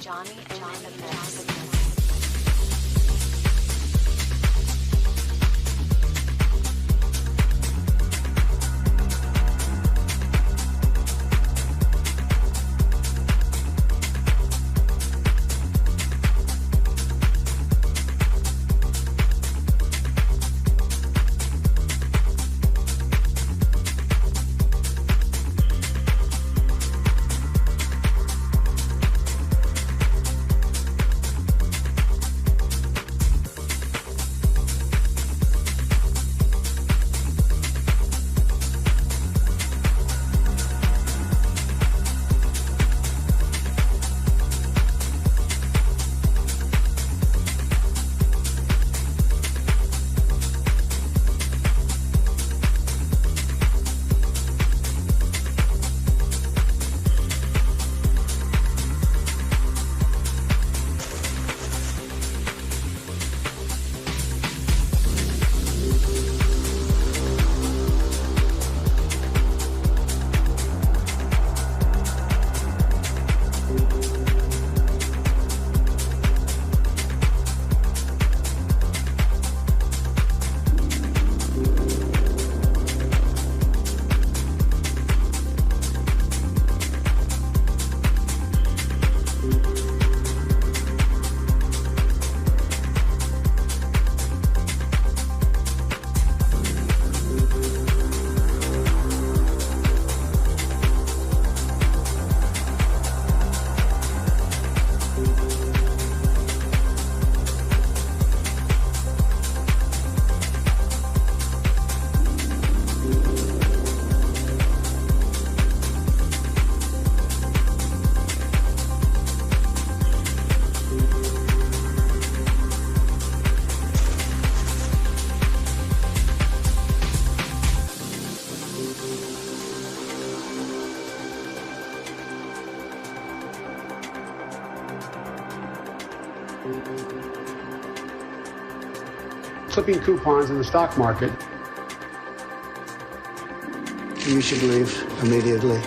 Johnny and the Best. Clipping coupons in the stock market. You should leave immediately.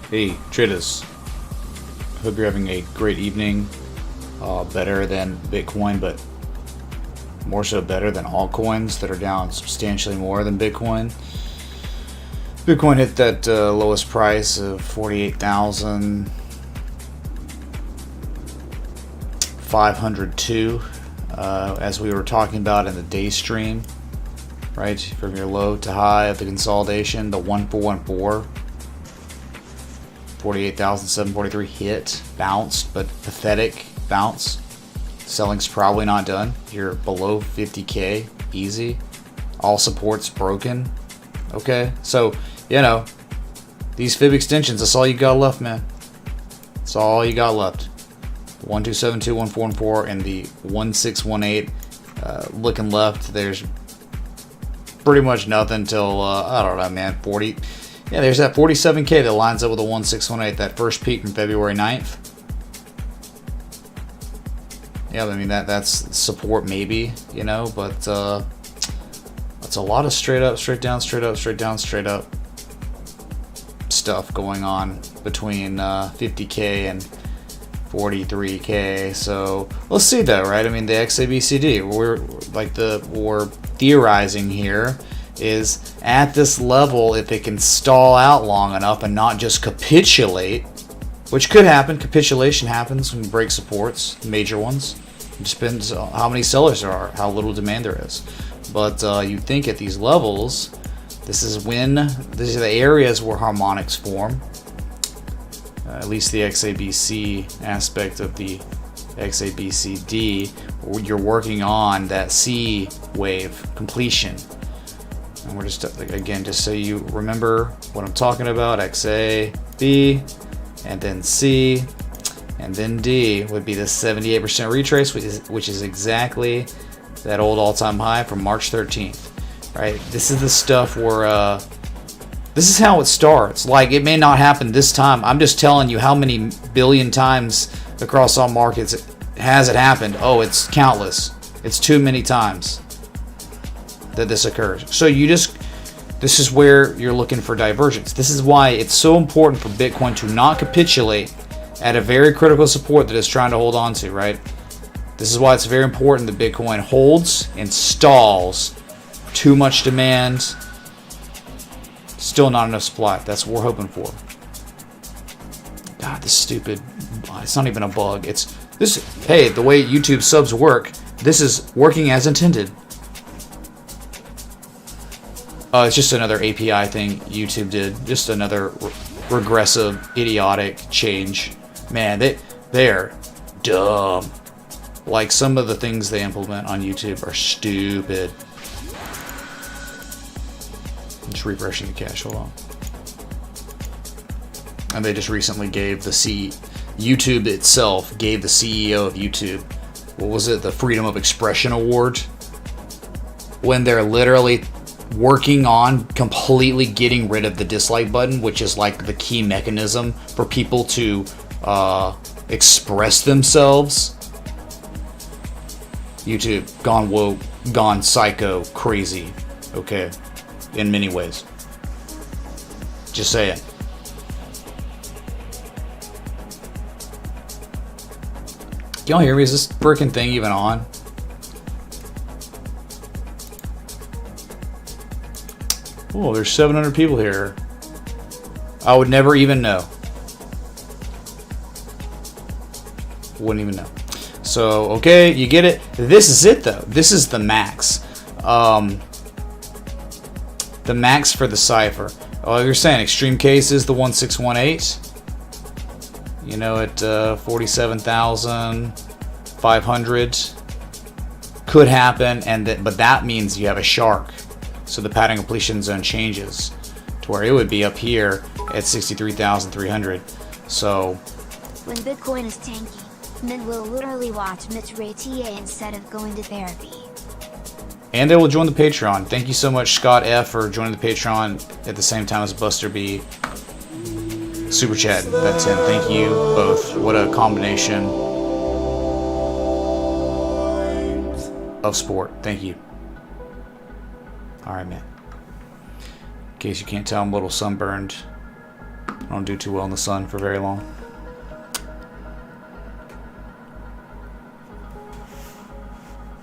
Hey, traders. Hope you're having a great evening. Better than Bitcoin, but more so better than altcoins that are down substantially more than Bitcoin. Bitcoin hit that lowest price of 48,502, as we were talking about in the day stream, right? From your low to high of the consolidation, the 1414. 48,743 hit, bounced, but pathetic bounce. Selling's probably not done. You're below 50K, easy. All support's broken. Okay, so, you know, these fib extensions, that's all you got left, man. That's all you got left. 1272, 1414, and the 1618. Looking left, there's pretty much nothing till, I don't know, man, 40. Yeah, there's that 47K that lines up with the 1618, that first peak from February 9th. Yeah, I mean, that's support maybe, you know, but that's a lot of straight up, straight down, straight up, straight down, straight up stuff going on between 50K and 43K. So let's see though, right? I mean, the XABCD, we're theorizing here is at this level, if it can stall out long enough and not just capitulate, which could happen. Capitulation happens when you break supports, major ones. It depends on how many sellers there are, how little demand there is. But you think at these levels, these are the areas where harmonics form. At least the XABC aspect of the XABCD, you're working on that C wave completion. And we're just, again, just so you remember what I'm talking about, XA, B, and then C, and then D would be the 78% retrace, which is exactly that old all-time high from March 13th, right? This is the stuff where, this is how it starts. Like, it may not happen this time. I'm just telling you how many billion times across all markets has it happened. Oh, it's countless. It's too many times that this occurs. So this is where you're looking for divergence. This is why it's so important for Bitcoin to not capitulate at a very critical support that it's trying to hold on to, right? This is why it's very important that Bitcoin holds and stalls. Too much demand, still not enough supply. That's what we're hoping for. God, this stupid, it's not even a bug. It's this, hey, the way YouTube subs work, this is working as intended. It's just another API thing YouTube did. Just another regressive, idiotic change. Man, they're dumb. Like, some of the things they implement on YouTube are stupid. I'm just refreshing the cache, hold on. And they just recently gave YouTube itself gave the CEO of YouTube, what was it, the Freedom of Expression Award? When they're literally working on completely getting rid of the dislike button, which is like the key mechanism for people to express themselves. YouTube gone woke, gone psycho, crazy. Okay, in many ways. Just saying. Y'all hear me? Is this freaking thing even on? Oh, there's 700 people here. I would never even know. Wouldn't even know. So, okay, you get it. This is it, though. This is the max. The max for the cipher. Oh, you're saying extreme case is the 1618. You know, at 47,500 could happen, but that means you have a shark. So the pattern completion zone changes to where it would be up here at 63,300. So when Bitcoin is tanky, Mint will literally watch Mitch Ray TA instead of going to therapy. And they will join the Patreon. Thank you so much, Scott F, for joining the Patreon at the same time as Buster B. Super chat. That's him. Thank you both. What a combination of sport. Thank you. Alright, man. In case you can't tell, I'm a little sunburned. I don't do too well in the sun for very long.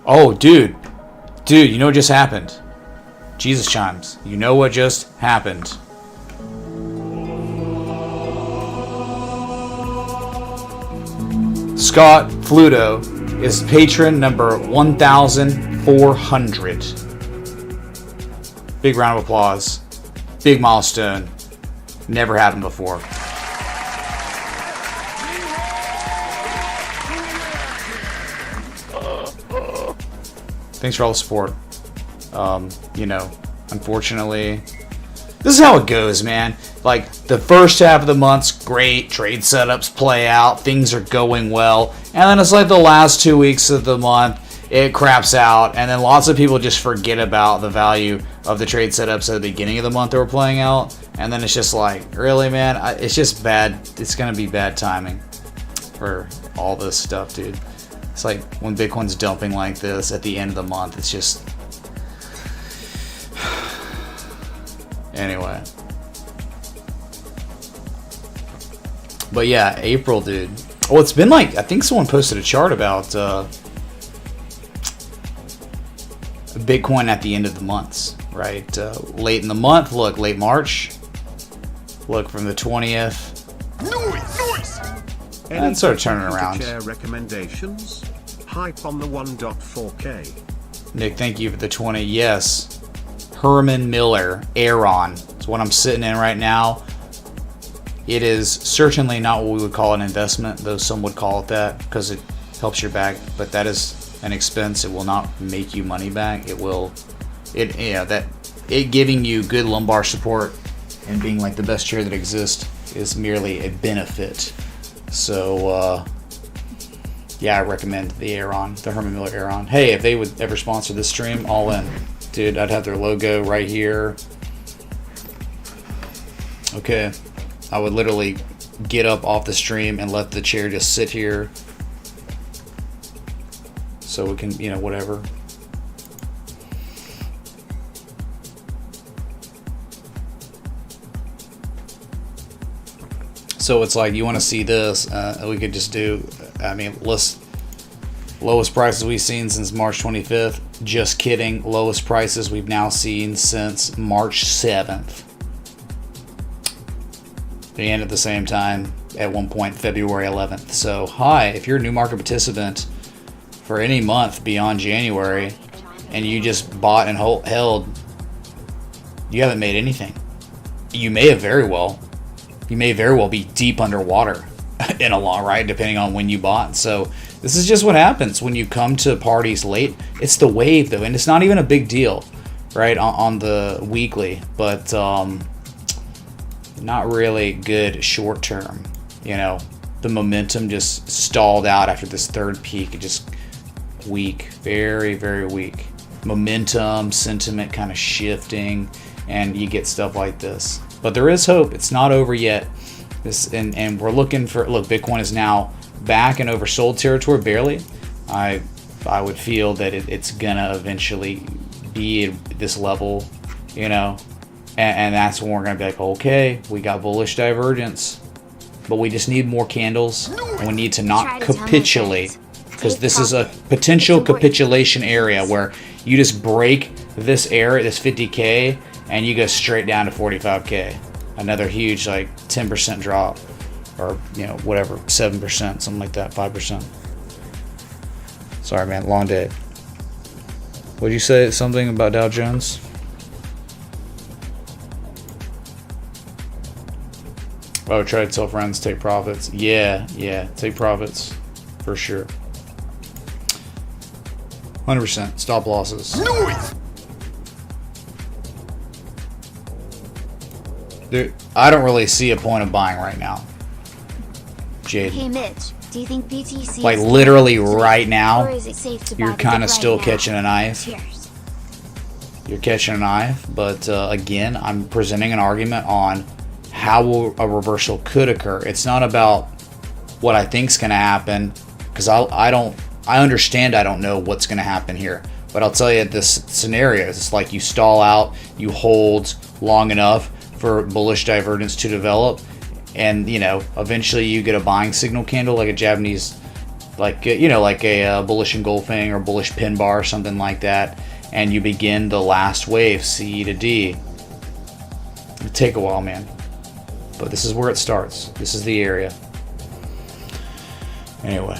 Oh, dude. Dude, you know what just happened? Jesus chimes. You know what just happened? Scott Fluto is patron number 1,400. Big round of applause. Big milestone. Never happened before. Thanks for all the support. You know, unfortunately, this is how it goes, man. Like, the first half of the month's great, trade setups play out, things are going well, and then it's like the last 2 weeks of the month, it craps out, and then lots of people just forget about the value of the trade setups at the beginning of the month that were playing out, and then it's just like, really, man? It's just bad. It's going to be bad timing for all this stuff, dude. It's like when Bitcoin's dumping like this at the end of the month, it's just... Anyway. But yeah, April, dude. Well, it's been like, I think someone posted a chart about Bitcoin at the end of the months, right? Late in the month, look, late March. Look, from the 20th. And it started turning around. Share recommendations. Hype on the 1.4K. Nick, thank you for the 20. Yes. Herman Miller, Aeron. It's what I'm sitting in right now. It is certainly not what we would call an investment, though some would call it that because it helps your back. But that is an expense. It will not make you money back. It will, it giving you good lumbar support and being like the best chair that exists is merely a benefit. So, yeah, I recommend the Aeron, the Herman Miller Aeron. Hey, if they would ever sponsor this stream, all in. Dude, I'd have their logo right here. Okay. I would literally get up off the stream and let the chair just sit here. So we can, whatever. So it's like, you want to see this, we could just do, lowest prices we've seen since March 25th. Just kidding. Lowest prices we've now seen since March 7th. And at the same time, at one point, February 11th. So, hi, if you're a new market participant for any month beyond January, and you just bought and held, you haven't made anything. You may very well be deep underwater in a long, right? Depending on when you bought. So, this is just what happens when you come to parties late. It's the wave, though, and it's not even a big deal, right, on the weekly. But, not really good short term. The momentum just stalled out after this third peak. It just weak, very, very weak. Momentum, sentiment kind of shifting, and you get stuff like this. But there is hope. It's not over yet. And we're looking for, look, Bitcoin is now back in oversold territory, barely. I would feel that it's gonna eventually be at this level, and that's when we're going to be like, okay, we got bullish divergence, but we just need more candles, and we need to not capitulate, because this is a potential capitulation area where you just break this area, this 50K, and you go straight down to 45K. Another huge, like, 10% drop, or, whatever, 7%, something like that, 5%. Sorry, man, long day. Would you say something about Dow Jones? Oh, try to tell friends, take profits. Yeah, take profits. For sure. 100%. Stop losses. Dude, I don't really see a point of buying right now. Jade. Hey Mitch, do you think BTC like literally right now, you're kind of still catching a knife. Cheers. You're catching a knife, but again, I'm presenting an argument on how a reversal could occur. It's not about what I think's going to happen, because I understand I don't know what's going to happen here. But I'll tell you this scenario. It's like you stall out, you hold long enough for bullish divergence to develop, and eventually you get a buying signal candle, like a Japanese, like a bullish engulfing or bullish pin bar or something like that, and you begin the last wave, C to D. It'll take a while, man. But this is where it starts. This is the area. Anyway.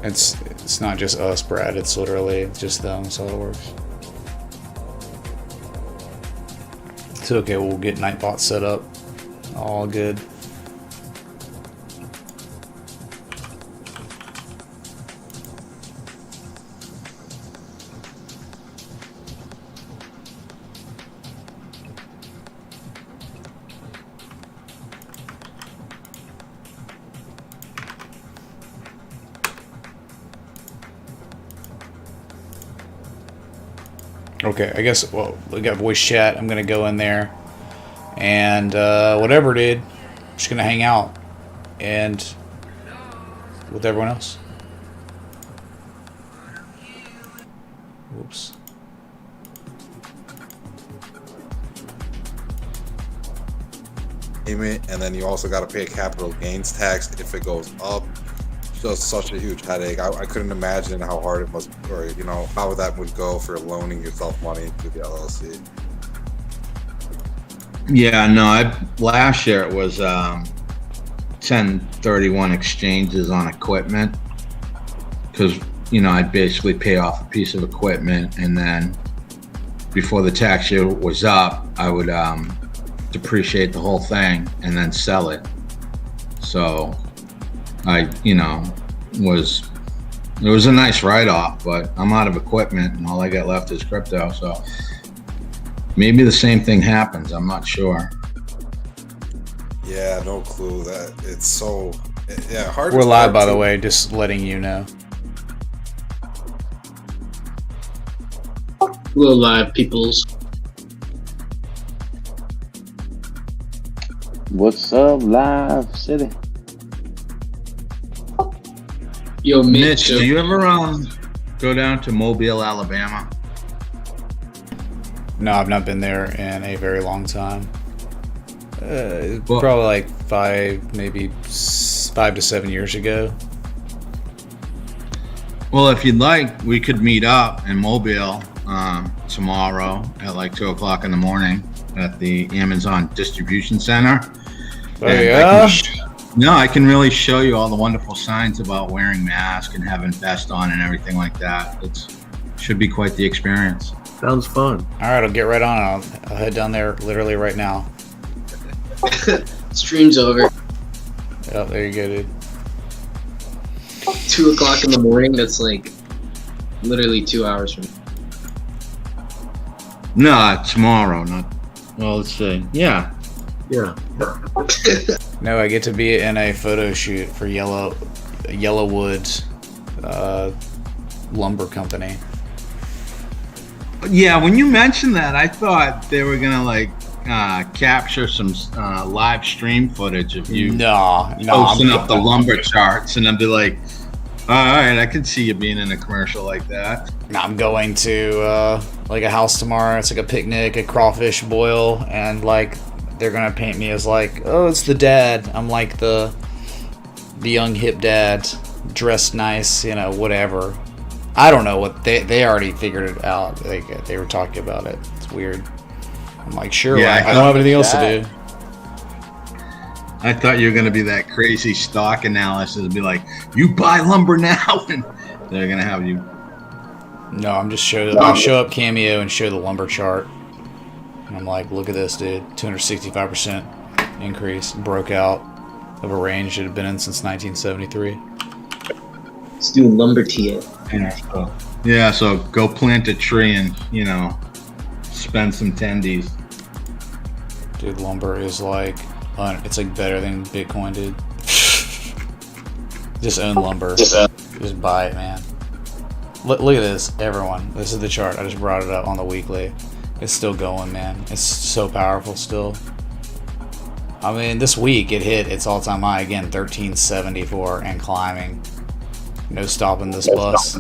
It's not just us, Brad. It's literally just them. That's how it works. It's okay. We'll get Nightbot set up. All good. Okay, I guess, well, we got voice chat. I'm going to go in there. And whatever, dude. I'm just going to hang out. And with everyone else. Whoops. And then you also got to pay a capital gains tax if it goes up. Just such a huge headache. I couldn't imagine how hard it must, or how that would go for loaning yourself money into the LLC. Yeah, no, last year it was 1031 exchanges on equipment, because I'd basically pay off a piece of equipment, and then before the tax year was up, I would depreciate the whole thing and then sell it. So it was a nice write-off, but I'm out of equipment and all I got left is crypto. So maybe the same thing happens. I'm not sure. Yeah, no clue. That it's so hard. We're live, by the way, just letting you know. We're live, peoples. What's up, Live City? Yo, Mitch, do you ever go down to Mobile, Alabama? No, I've not been there in a very long time. Probably like 5 to 7 years ago. Well, if you'd like, we could meet up in Mobile tomorrow at like 2 o'clock in the morning at the Amazon Distribution Center. Oh, yeah? I can really show you all the wonderful signs about wearing masks and having vest on and everything like that. It should be quite the experience. Sounds fun. All right, I'll get right on it. I'll head down there literally right now. Stream's over. Oh, there you go, dude. 2 o'clock in the morning. That's like literally 2 hours from. No, tomorrow. Well, let's see. Yeah. No, I get to be in a photo shoot for Yellowwood Lumber Company. Yeah, when you mentioned that, I thought they were gonna capture some live stream footage of you posting up the lumber charts, and I'd be like, all right, I could see you being in a commercial like that. I'm going to like a house tomorrow. It's like a picnic, a crawfish boil, and they're gonna paint me as it's the dad. I'm like the young hip dad, dressed nice, whatever. I don't know what they already figured it out. They were talking about it. It's weird. I'm like, sure, I don't have anything else to do. I thought you were gonna be that crazy stock analysis and be like, you buy lumber now, and they're gonna have you. No, I'm just I show up Cameo and show the lumber chart. And I'm like, look at this, dude. 265% increase. Broke out of a range it had been in since 1973. Let's do lumber TA. Yeah, so go plant a tree and, spend some tendies. Dude, lumber is it's better than Bitcoin, dude. Just own lumber. Just buy it, man. Look at this, everyone. This is the chart. I just brought it up on the weekly. It's still going, man. It's so powerful still. I mean, this week it hit its all-time high again, 1374, and climbing. No stopping this bus.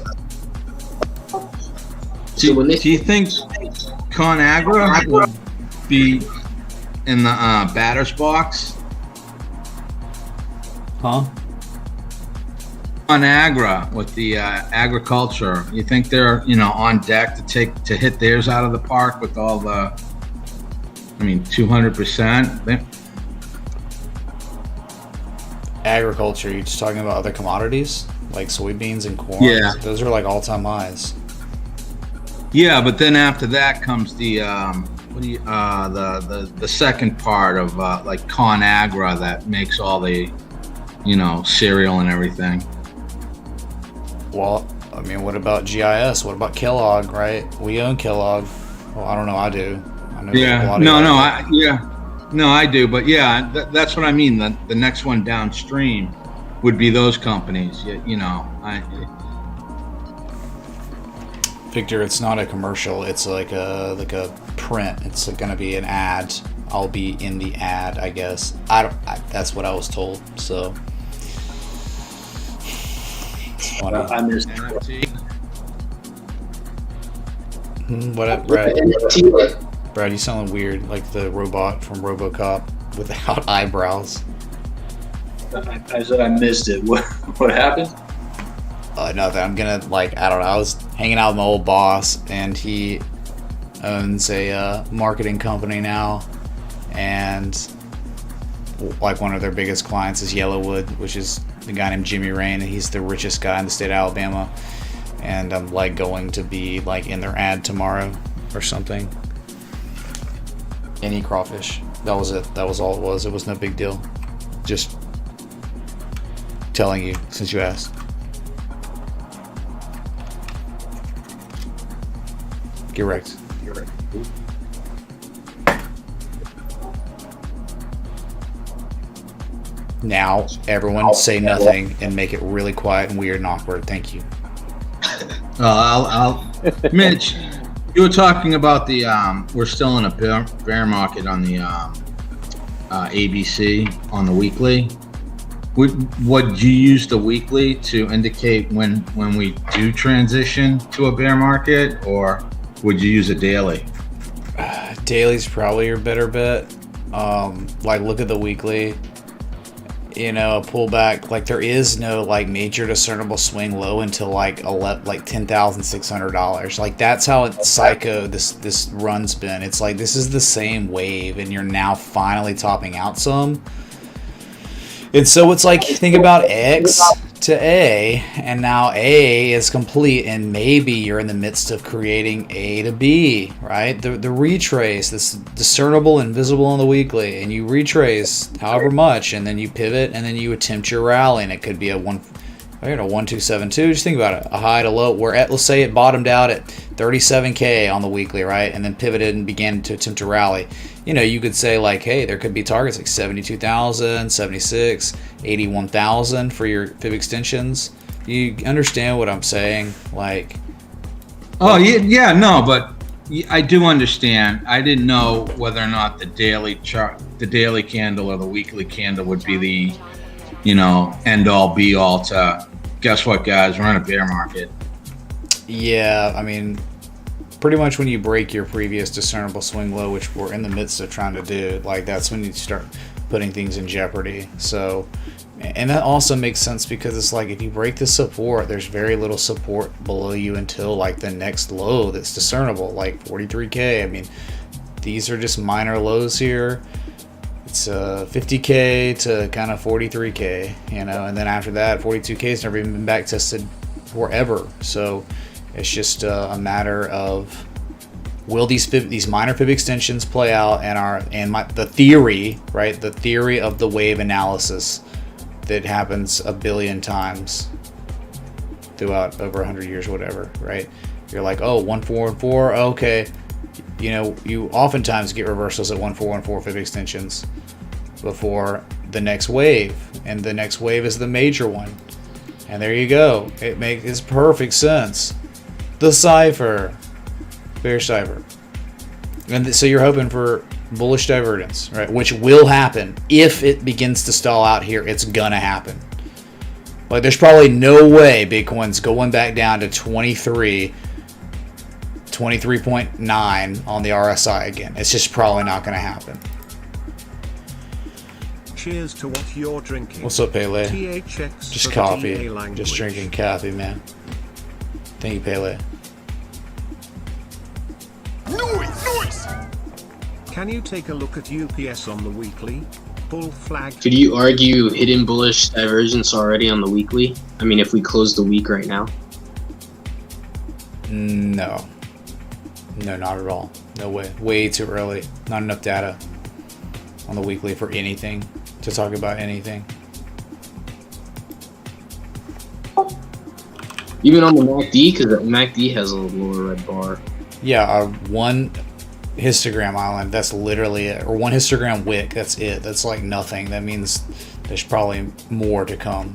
Do you think ConAgra will be in the batter's box? Huh? ConAgra with the agriculture. You think they're on deck to hit theirs out of the park with all the 200%? Agriculture, you're just talking about other commodities like soybeans and corn? Yeah. Those are all-time highs. Yeah, but then after that comes the the second part of ConAgra that makes all the cereal and everything. Well, what about GIS? What about Kellogg, right? We own Kellogg. Well, I don't know, I do. I know Yeah, I do, but yeah, that's what I mean. The next one downstream would be those companies. Victor, it's not a commercial. It's like a print. It's gonna be an ad. I'll be in the ad, I guess. That's what I was told. So it's funny. I missed What up, Brad? NFT. Brad, you sound weird, like the robot from RoboCop without eyebrows. I said I missed it. What happened? Nothing. I'm gonna I don't know. I was hanging out with my old boss, and he owns a marketing company now, and like one of their biggest clients is Yellowwood, which is the guy named Jimmy Rain, and he's the richest guy in the state of Alabama. And I'm going to be in their ad tomorrow or something. Any crawfish. That was it. That was all it was. It was no big deal. Just telling you since you asked. Get wrecked. Now, everyone say nothing and make it really quiet and weird and awkward. Thank you. Mitch, you were talking about the, we're still in a bear market on the ABC on the weekly. Would you use the weekly to indicate when we do transition to a bear market, or would you use a daily? Daily's probably your better bet. Look at the weekly. A pullback. There is no major discernible swing low until $10,600. That's how psycho this run's been. It's this is the same wave, and you're now finally topping out some. And so it's think about X to A, and now A is complete, and maybe you're in the midst of creating A to B, right? The retrace, this discernible and visible on the weekly, and you retrace however much, and then you pivot, and then you attempt your rally, and it could be a 1272. Just think about it, a high to low. Let's say it bottomed out at 37K on the weekly, right, and then pivoted and began to attempt to rally. You could say hey, there could be targets 72,000, 76, 81,000 for your fib extensions. You understand what I'm saying? Oh yeah, no, but I do understand. I didn't know whether or not the daily chart, the daily candle or the weekly candle would be the, end all be all to, guess what, guys, we're in a bear market. Yeah, I mean, pretty much when you break your previous discernible swing low, which we're in the midst of trying to do, that's when you start putting things in jeopardy. So, and that also makes sense because it's if you break the support, there's very little support below you until the next low that's discernible, 43K. I mean, these are just minor lows here. It's 50K to kind of 43K, and then after that, 42K's never even been back tested forever. So it's just a matter of, will these minor fib extensions play out, and the theory, right? The theory of the wave analysis that happens a billion times throughout over 100 years, whatever, right? You're 1414, okay. You oftentimes get reversals at 1414 fib extensions before the next wave, and the next wave is the major one. And there you go. It makes perfect sense. The cipher, bear cipher, and so you're hoping for bullish divergence, right? Which will happen if it begins to stall out here. It's gonna happen. There's probably no way Bitcoin's going back down to 23.9 on the RSI again. It's just probably not gonna happen. Cheers to what you're drinking. What's up, Pele? THX Just for the coffee. TA language. Just drinking coffee, man. Thank you, Pele. Noise! Can you take a look at UPS on the weekly? Bull flag. Could you argue hidden bullish divergence already on the weekly? I mean, if we close the week right now? No, not at all. No way. Way too early. Not enough data on the weekly for anything to talk about anything. Even on the MACD, because the MACD has a lower red bar. Yeah, one histogram island, that's literally it. Or one histogram wick, that's it. That's nothing. That means there's probably more to come.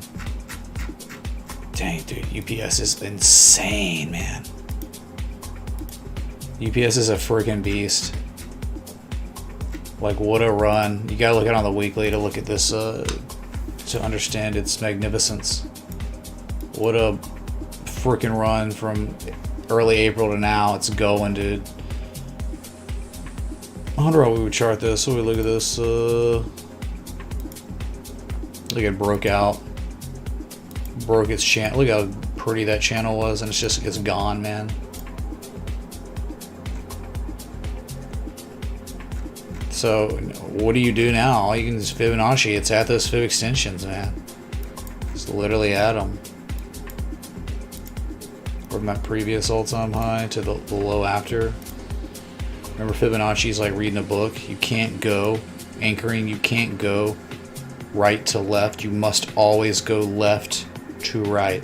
Dang, dude, UPS is insane, man. UPS is a freaking beast. Like, what a run. You gotta look at it on the weekly to look at this, to understand its magnificence. What a freaking run from early April to now. It's going, dude. I wonder how we would chart this. So we look at this, look, it broke out. Broke its channel. Look how pretty that channel was, and it's gone, man. So what do you do now? You can just Fibonacci. It's at those fib extensions, man. Just literally at them. From that previous all-time high to the low after. Remember, Fibonacci's like reading a book. You can't go anchoring. You can't go right to left. You must always go left to right.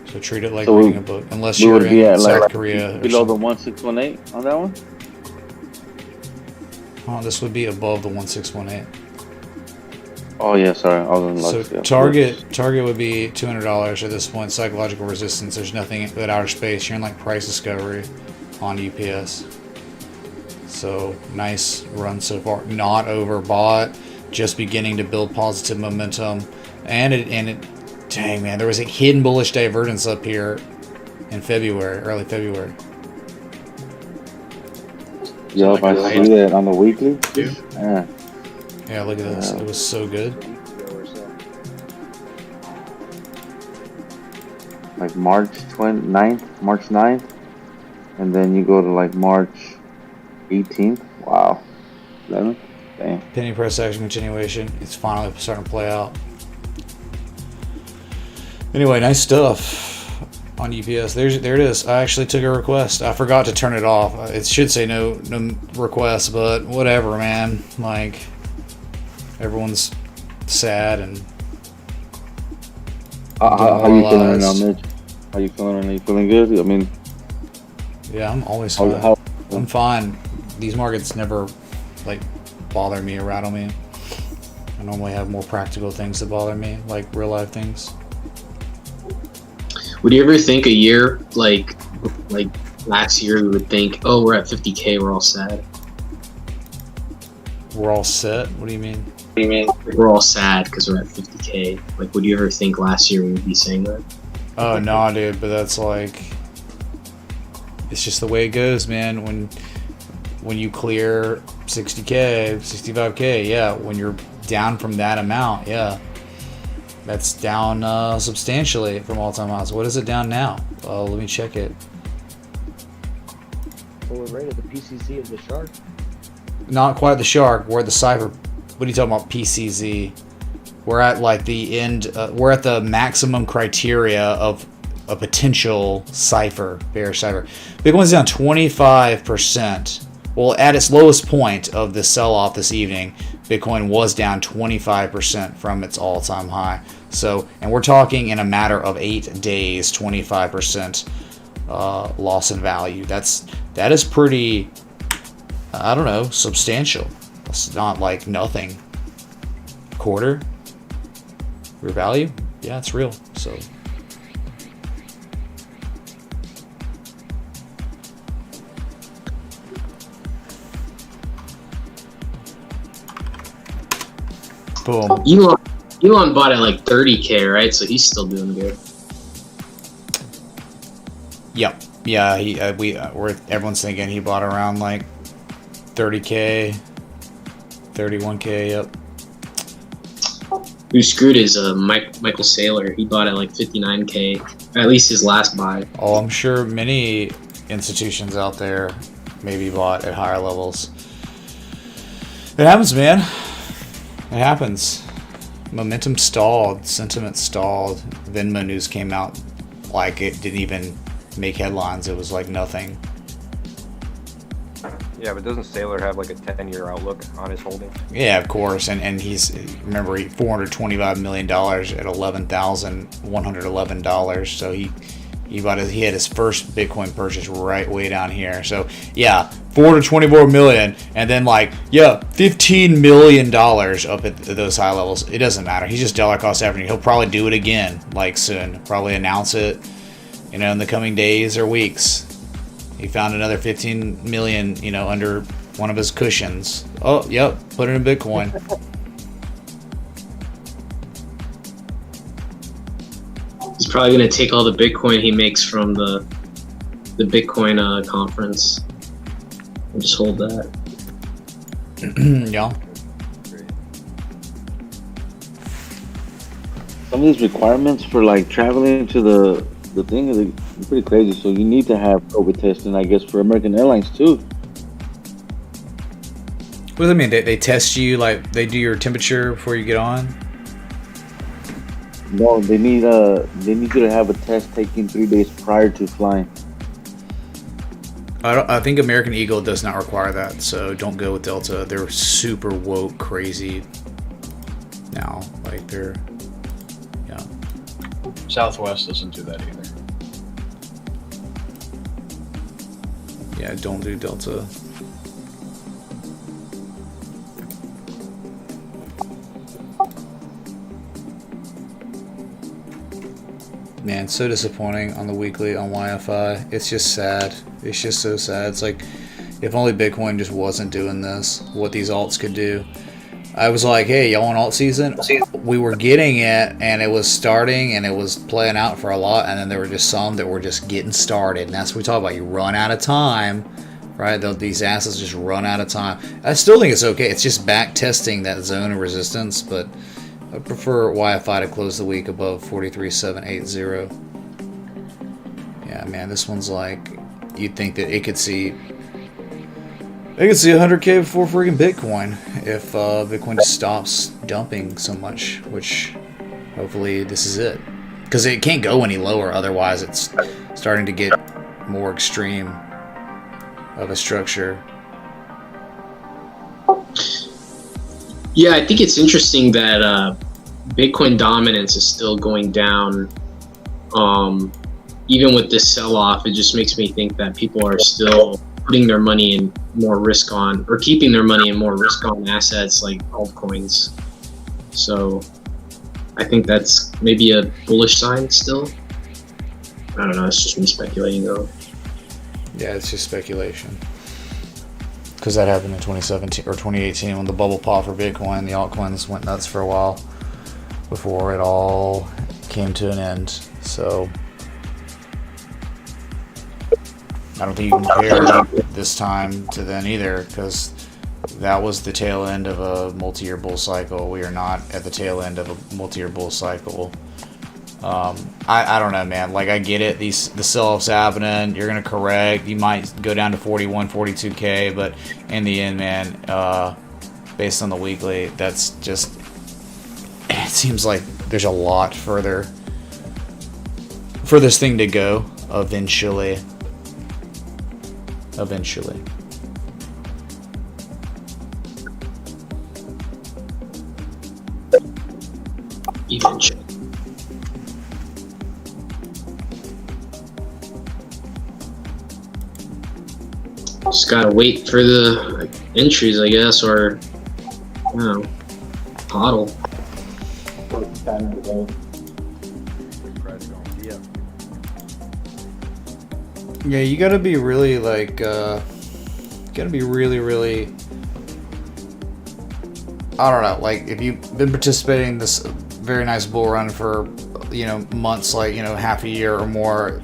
So treat it like reading a book, unless you're in South Korea. Below the 1618 on that one. Oh, this would be above the 1618. Oh yeah, sorry, I was on So target would be $200 at this point. Psychological resistance. There's nothing but outer space. You're in like price discovery on UPS. So nice run so far. Not overbought. Just beginning to build positive momentum. And it. Dang, man, there was a hidden bullish divergence up here in February, early February. Yup, I see that on the weekly. Yeah. Yeah, look at this. It was so good. Like March 9th, and then you go to like March 18th. Wow. 11th. Damn. Penny press action continuation. It's finally starting to play out. Anyway, nice stuff on UPS. There it is. I actually took a request. I forgot to turn it off. It should say no requests, but whatever, man. Like, everyone's sad and how you feeling right now, Mitch? How you feeling? Are you feeling good? I mean, yeah, I'm always fine. I'm fine. These markets never like bother me or rattle me. I normally have more practical things that bother me, like real life things. Would you ever think a year like last year, we would think, oh, we're at 50K, we're all sad? We're all set? What do you mean? We're all sad because we're at 50K. Like, would you ever think last year we would be saying that? Oh, no, dude, but that's like, it's just the way it goes, man. When you clear 60K, 65K, yeah, when you're down from that amount, yeah. That's down substantially from all-time highs. What is it down now? Let me check it. Well, we're right at the PCZ of the shark. Not quite the shark. We're at the cipher. What are you talking about, PCZ? We're at like the end. We're at the maximum criteria of a potential cipher, bearish cipher. Bitcoin's down 25%. Well, at its lowest point of the sell-off this evening, Bitcoin was down 25% from its all-time high. So, and we're talking in a matter of 8 days, 25% loss in value. That is pretty, I don't know, substantial. It's not like nothing. Quarter, real value, yeah, it's real. So. Boom. Elon bought at like 30K, right? So he's still doing good. Yep. Yeah. Everyone's thinking he bought around like 30K, 31K. Yep. Who screwed is Michael Saylor. He bought at like 59K, at least his last buy. Oh, I'm sure many institutions out there maybe bought at higher levels. It happens, man. It happens. Momentum stalled. Sentiment stalled. Venmo news came out like it didn't even make headlines. It was like nothing. Yeah, but doesn't Saylor have like a 10-year outlook on his holding? Yeah, of course. And he's, remember, $425 million at $11,111. So he had his first Bitcoin purchase right way down here. So yeah, $424 million, and then like, yeah, $15 million up at those high levels. It doesn't matter. He's just dollar cost averaging. He'll probably do it again, like soon. Probably announce it, in the coming days or weeks. He found another 15 million, under one of his cushions. Oh, yep, put it in Bitcoin. He's probably gonna take all the Bitcoin he makes from the Bitcoin conference and just hold that. Yeah. Some of these requirements for like traveling to the thing is pretty crazy. So you need to have COVID testing, I guess, for American Airlines too. What does that mean? They test you, like they do your temperature before you get on? No, they need you to have a test taken 3 days prior to flying. I think American Eagle does not require that, so don't go with Delta. They're super woke, crazy now. Like they're, yeah. Southwest doesn't do that either. Yeah, don't do Delta. Man, so disappointing on the weekly on YFI. It's just sad. It's just so sad. It's like, if only Bitcoin just wasn't doing this, what these alts could do. I was like, hey, y'all want alt season? We were getting it, and it was starting, and it was playing out for a lot, and then there were just some that were just getting started, and that's what we talk about. You run out of time, right? These assets just run out of time. I still think it's okay. It's just back testing that zone of resistance, but I prefer YFI to close the week above 43,780. Yeah, man, this one's like, you'd think that it could see 100K before friggin' Bitcoin if Bitcoin just stops dumping so much, which hopefully this is it. Because it can't go any lower, otherwise it's starting to get more extreme of a structure. Yeah, I think it's interesting that Bitcoin dominance is still going down. Even with this sell-off, it just makes me think that people are still putting their money in more risk on, or keeping their money in more risk on assets like altcoins. So I think that's maybe a bullish sign still. I don't know, it's just me speculating though. Yeah, it's just speculation. Because that happened in 2017 or 2018 when the bubble popped for Bitcoin. The altcoins went nuts for a while before it all came to an end. So I don't think you can compare this time to then either, because that was the tail end of a multi-year bull cycle. We are not at the tail end of a multi-year bull cycle. I don't know, man. Like, I get it. The sell-off's happening. You're going to correct. You might go down to 41, 42K, but in the end, man, based on the weekly, that's just, it seems like there's a lot further for this thing to go eventually. Eventually. Just gotta wait for the entries, I guess, or I don't know, hodl. Yeah, you gotta be really like, gotta be really, I don't know, like if you've been participating in this very nice bull run for, months, like, half a year or more,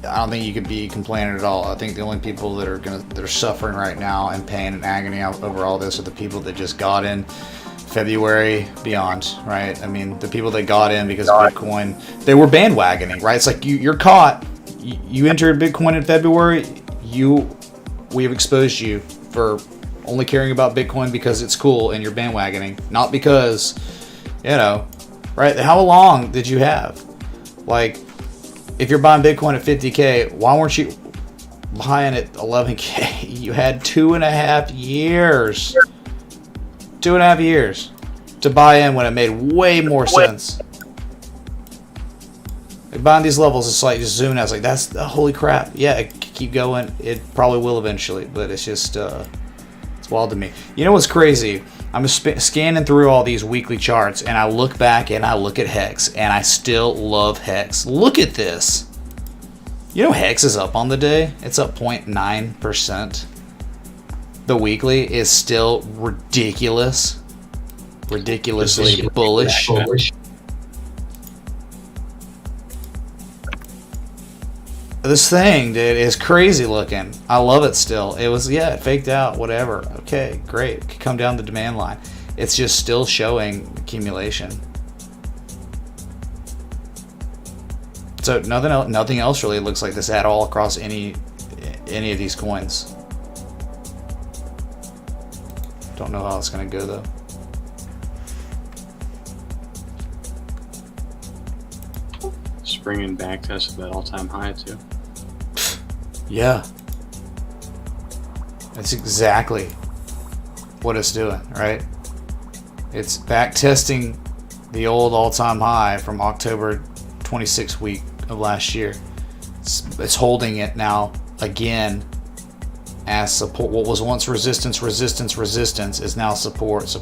I don't think you could be complaining at all. I think the only people that are suffering right now and pain and agony over all this are the people that just got in February beyond, right? I mean, the people that got in because of Bitcoin, they were bandwagoning, right? It's like you're caught. You entered Bitcoin in February. We have exposed you for only caring about Bitcoin because it's cool and you're bandwagoning, not because, right? How long did you have? Like, if you're buying Bitcoin at 50K, why weren't you buying at 11K? You had 2.5 years. 2.5 years to buy in when it made way more sense. Like buying these levels, it's like just zooming out. It's like, that's holy crap. Yeah, keep going. It probably will eventually, but it's just it's wild to me. You know what's crazy? I'm scanning through all these weekly charts, and I look back and I look at Hex, and I still love Hex. Look at this. You know, Hex is up on the day. It's up 0.9%. The weekly is still ridiculously bullish. This thing, dude, is crazy looking. I love it still. It was, yeah, it faked out, whatever. Okay, great. It could come down the demand line. It's just still showing accumulation. So nothing else really looks like this at all across any of these coins. Don't know how it's gonna go though. Bringing back test of that all-time high too. Yeah, that's exactly what it's doing, right? It's back testing the old all-time high from October 26th week of last year. It's holding it now again as support. What was once resistance is now support.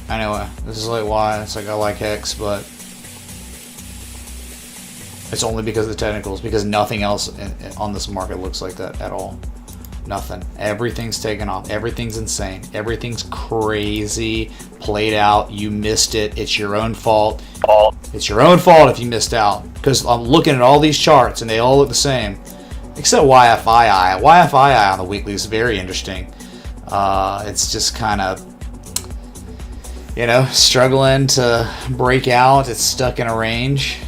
Anyway, this is like why it's like I like Hex, but it's only because of the technicals, because nothing else on this market looks like that at all. Nothing. Everything's taken off. Everything's insane. Everything's crazy. Played out. You missed it. It's your own fault. It's your own fault if you missed out. Because I'm looking at all these charts and they all look the same. Except YFII. YFII on the weekly is very interesting. It's just kind of, you know, struggling to break out. It's stuck in a range.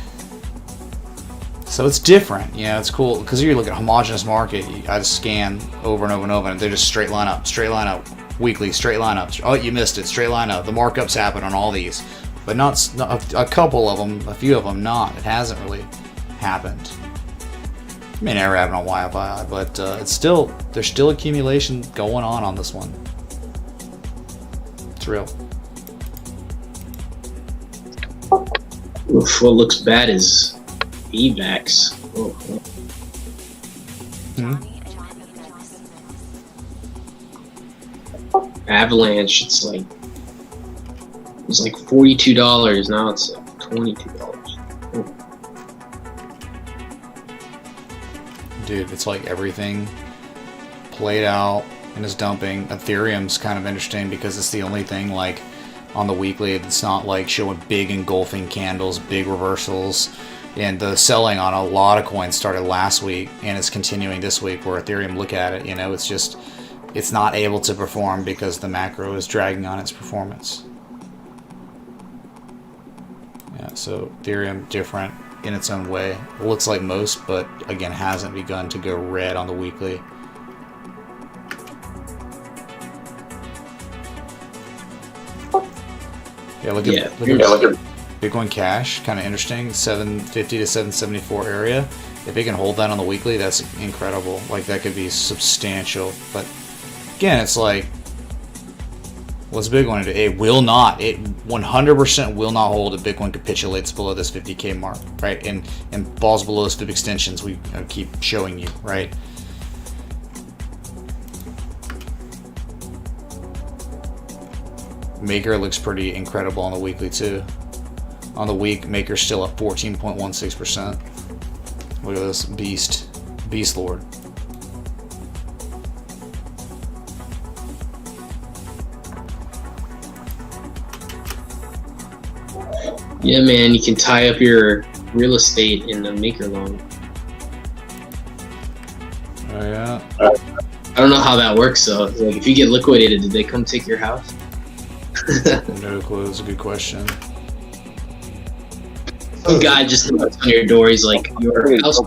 So it's different, you know, it's cool, because you look at homogeneous market, I just scan over and over and over, and they're just straight line up, weekly, straight line up. Oh, you missed it, straight line up. The markups happen on all these, but not a couple of them, a few of them not. It hasn't really happened. It may never happen on YFI, but it's still, there's still accumulation going on this one. It's real. Oof, what looks bad is EVAX. Oh. Avalanche, it's like $42. Now it's like $22. Oh. Dude, it's like everything played out and is dumping. Ethereum's kind of interesting because it's the only thing like on the weekly that's not like showing big engulfing candles, big reversals. And the selling on a lot of coins started last week and it's continuing this week, where Ethereum, look at it, you know, it's just, it's not able to perform because the macro is dragging on its performance. Yeah, so Ethereum different in its own way. It looks like most, but again, hasn't begun to go red on the weekly. Yeah, look at Bitcoin Cash, kind of interesting, 750 to 774 area. If it can hold that on the weekly, that's incredible. Like, that could be substantial. But again, it's like, what's Bitcoin do? It 100% will not hold if Bitcoin capitulates below this 50K mark, right? And falls below those fib extensions we keep showing you, right? Maker looks pretty incredible on the weekly too. On the week, Maker's still at 14.16%. Look at this beast lord. Yeah, man, you can tie up your real estate in the Maker loan. Oh yeah. I don't know how that works though. Like, if you get liquidated, did they come take your house? No clue. That's a good question. Some guy just knocks on your door. He's like, "Your house."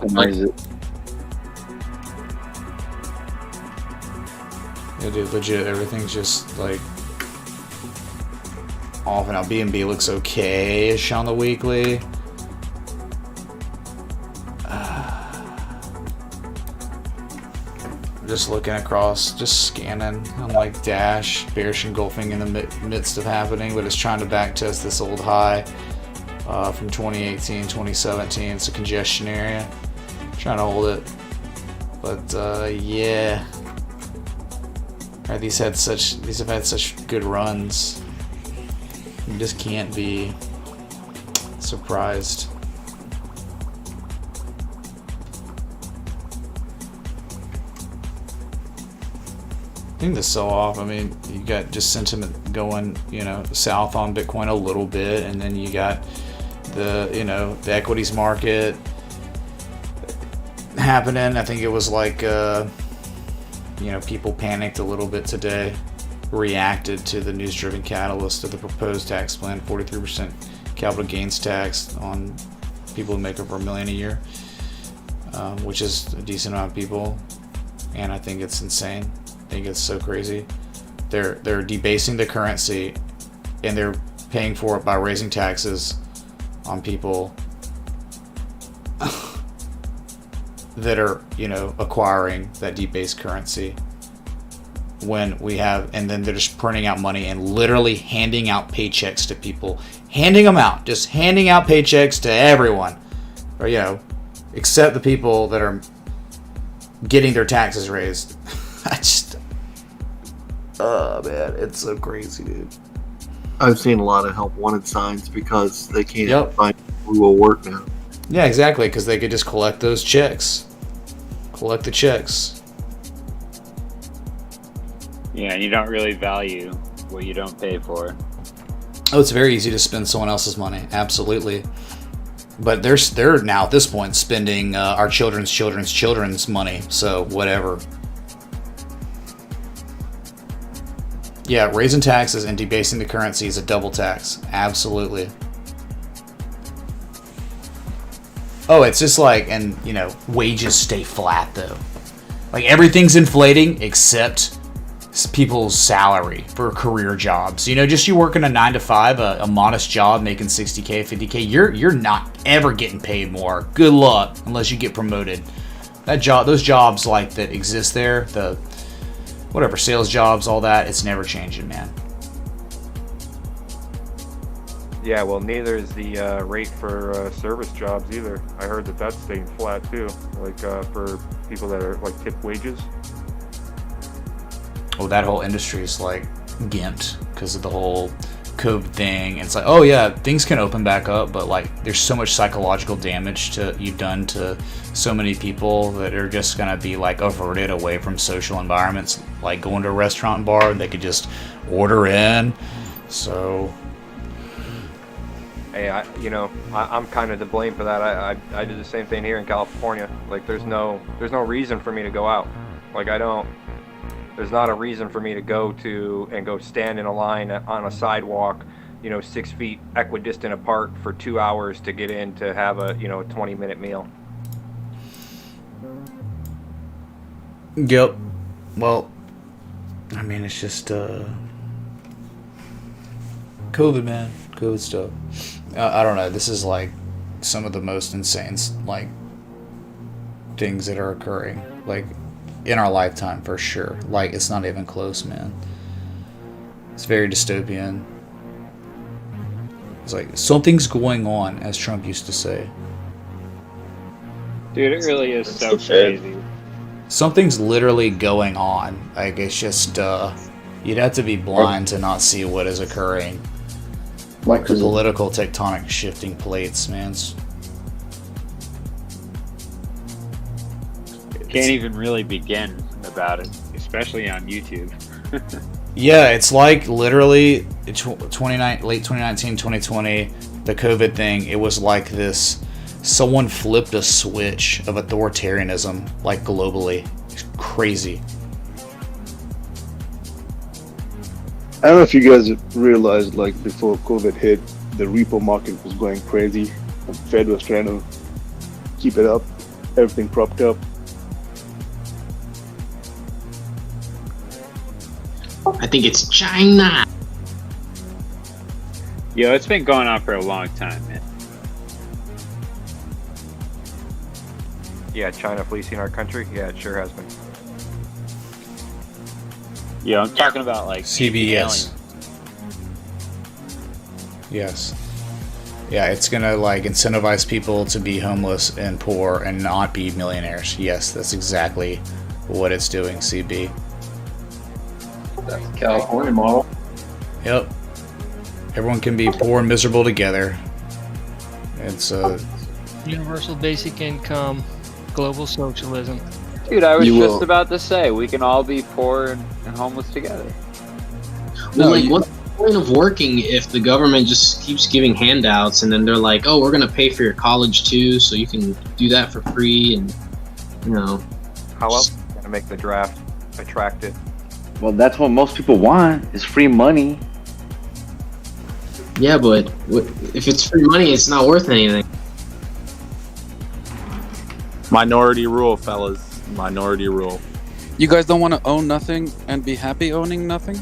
Yeah, dude, legit. Everything's just like off and out. BNB looks okay-ish on the weekly. Just looking across, just scanning. I'm like Dash, bearish engulfing in the midst of happening, but it's trying to backtest this old high from 2018, 2017. It's a congestion area. Trying to hold it, but yeah. Right, these have had such good runs. You just can't be surprised. I think the sell-off, I mean, you got just sentiment going, you know, south on Bitcoin a little bit, and then you got the, you know, the equities market happening. I think it was like, you know, people panicked a little bit today, reacted to the news-driven catalyst of the proposed tax plan, 43% capital gains tax on people who make over $1 million a year, which is a decent amount of people, and I think it's insane. I think it's so crazy. They're debasing the currency, and they're paying for it by raising taxes on people that are, you know, acquiring that debased currency. When we have, and then they're just printing out money and literally handing out paychecks to people, handing them out, just handing out paychecks to everyone, or, you know, except the people that are getting their taxes raised. I just, oh man, it's so crazy, dude. I've seen a lot of help wanted signs because they can't find who will work now. Yeah, exactly, because they could just collect those checks, collect the checks. Yeah, and you don't really value what you don't pay for. Oh, it's very easy to spend someone else's money, absolutely. But they're now at this point spending our children's money, so whatever. Yeah, raising taxes and debasing the currency is a double tax, absolutely. Oh, it's just like, and you know, wages stay flat though. Like everything's inflating except people's salary for career jobs. You know, just you working a 9-to-5, a modest job making $60K, $50K, you're not ever getting paid more. Good luck unless you get promoted. That job, those jobs like that exist there, the whatever sales jobs, all that, it's never changing, man. Yeah, well, neither is the rate for service jobs either. I heard that that's staying flat too, like for people that are like tip wages. Oh, that whole industry is like gimped because of the whole COVID thing. And it's like, oh yeah, things can open back up, but like there's so much psychological damage you've done to so many people that are just gonna be like averted away from social environments, like going to a restaurant and bar and they could just order in. So Hey, I'm kind of to blame for that. I did the same thing here in California. Like, there's no reason for me to go out. Like, there's not a reason for me to go stand in a line on a sidewalk, 6 feet equidistant apart for 2 hours to get in to have a 20-minute meal. Yep. Well, I mean, it's just COVID, man. COVID stuff. I don't know. This is like some of the most insane like things that are occurring, like in our lifetime for sure. Like it's not even close, man. It's very dystopian. It's like something's going on, as Trump used to say. Dude, it really is so crazy. Something's literally going on. Like it's just you'd have to be blind to not see what is occurring. Like the political tectonic shifting plates, man. Can't even really begin about it, especially on YouTube. Yeah, it's like literally late 2019, 2020, the COVID thing, it was like this, someone flipped a switch of authoritarianism, like globally. It's crazy. I don't know if you guys realized, like, before COVID hit, the repo market was going crazy. The Fed was trying to keep it up, everything propped up. I think it's China. Yo, it's been going on for a long time, man. Yeah, China fleecing our country? Yeah, it sure has been. Yeah, I'm talking about like CBS. Yes. Yeah, it's gonna like incentivize people to be homeless and poor and not be millionaires. Yes, that's exactly what it's doing, CB. That's the California model. Yep. Everyone can be poor and miserable together. It's universal basic income, global socialism. Dude, I was just about to say we can all be poor and homeless together. Well, what's the point of working if the government just keeps giving handouts and then they're like, oh, we're gonna pay for your college too, so you can do that for free, and how else are you gonna make the draft attractive? Well, that's what most people want, is free money. Yeah, but if it's free money, it's not worth anything. Minority rule, fellas. Minority rule. You guys don't want to own nothing and be happy owning nothing?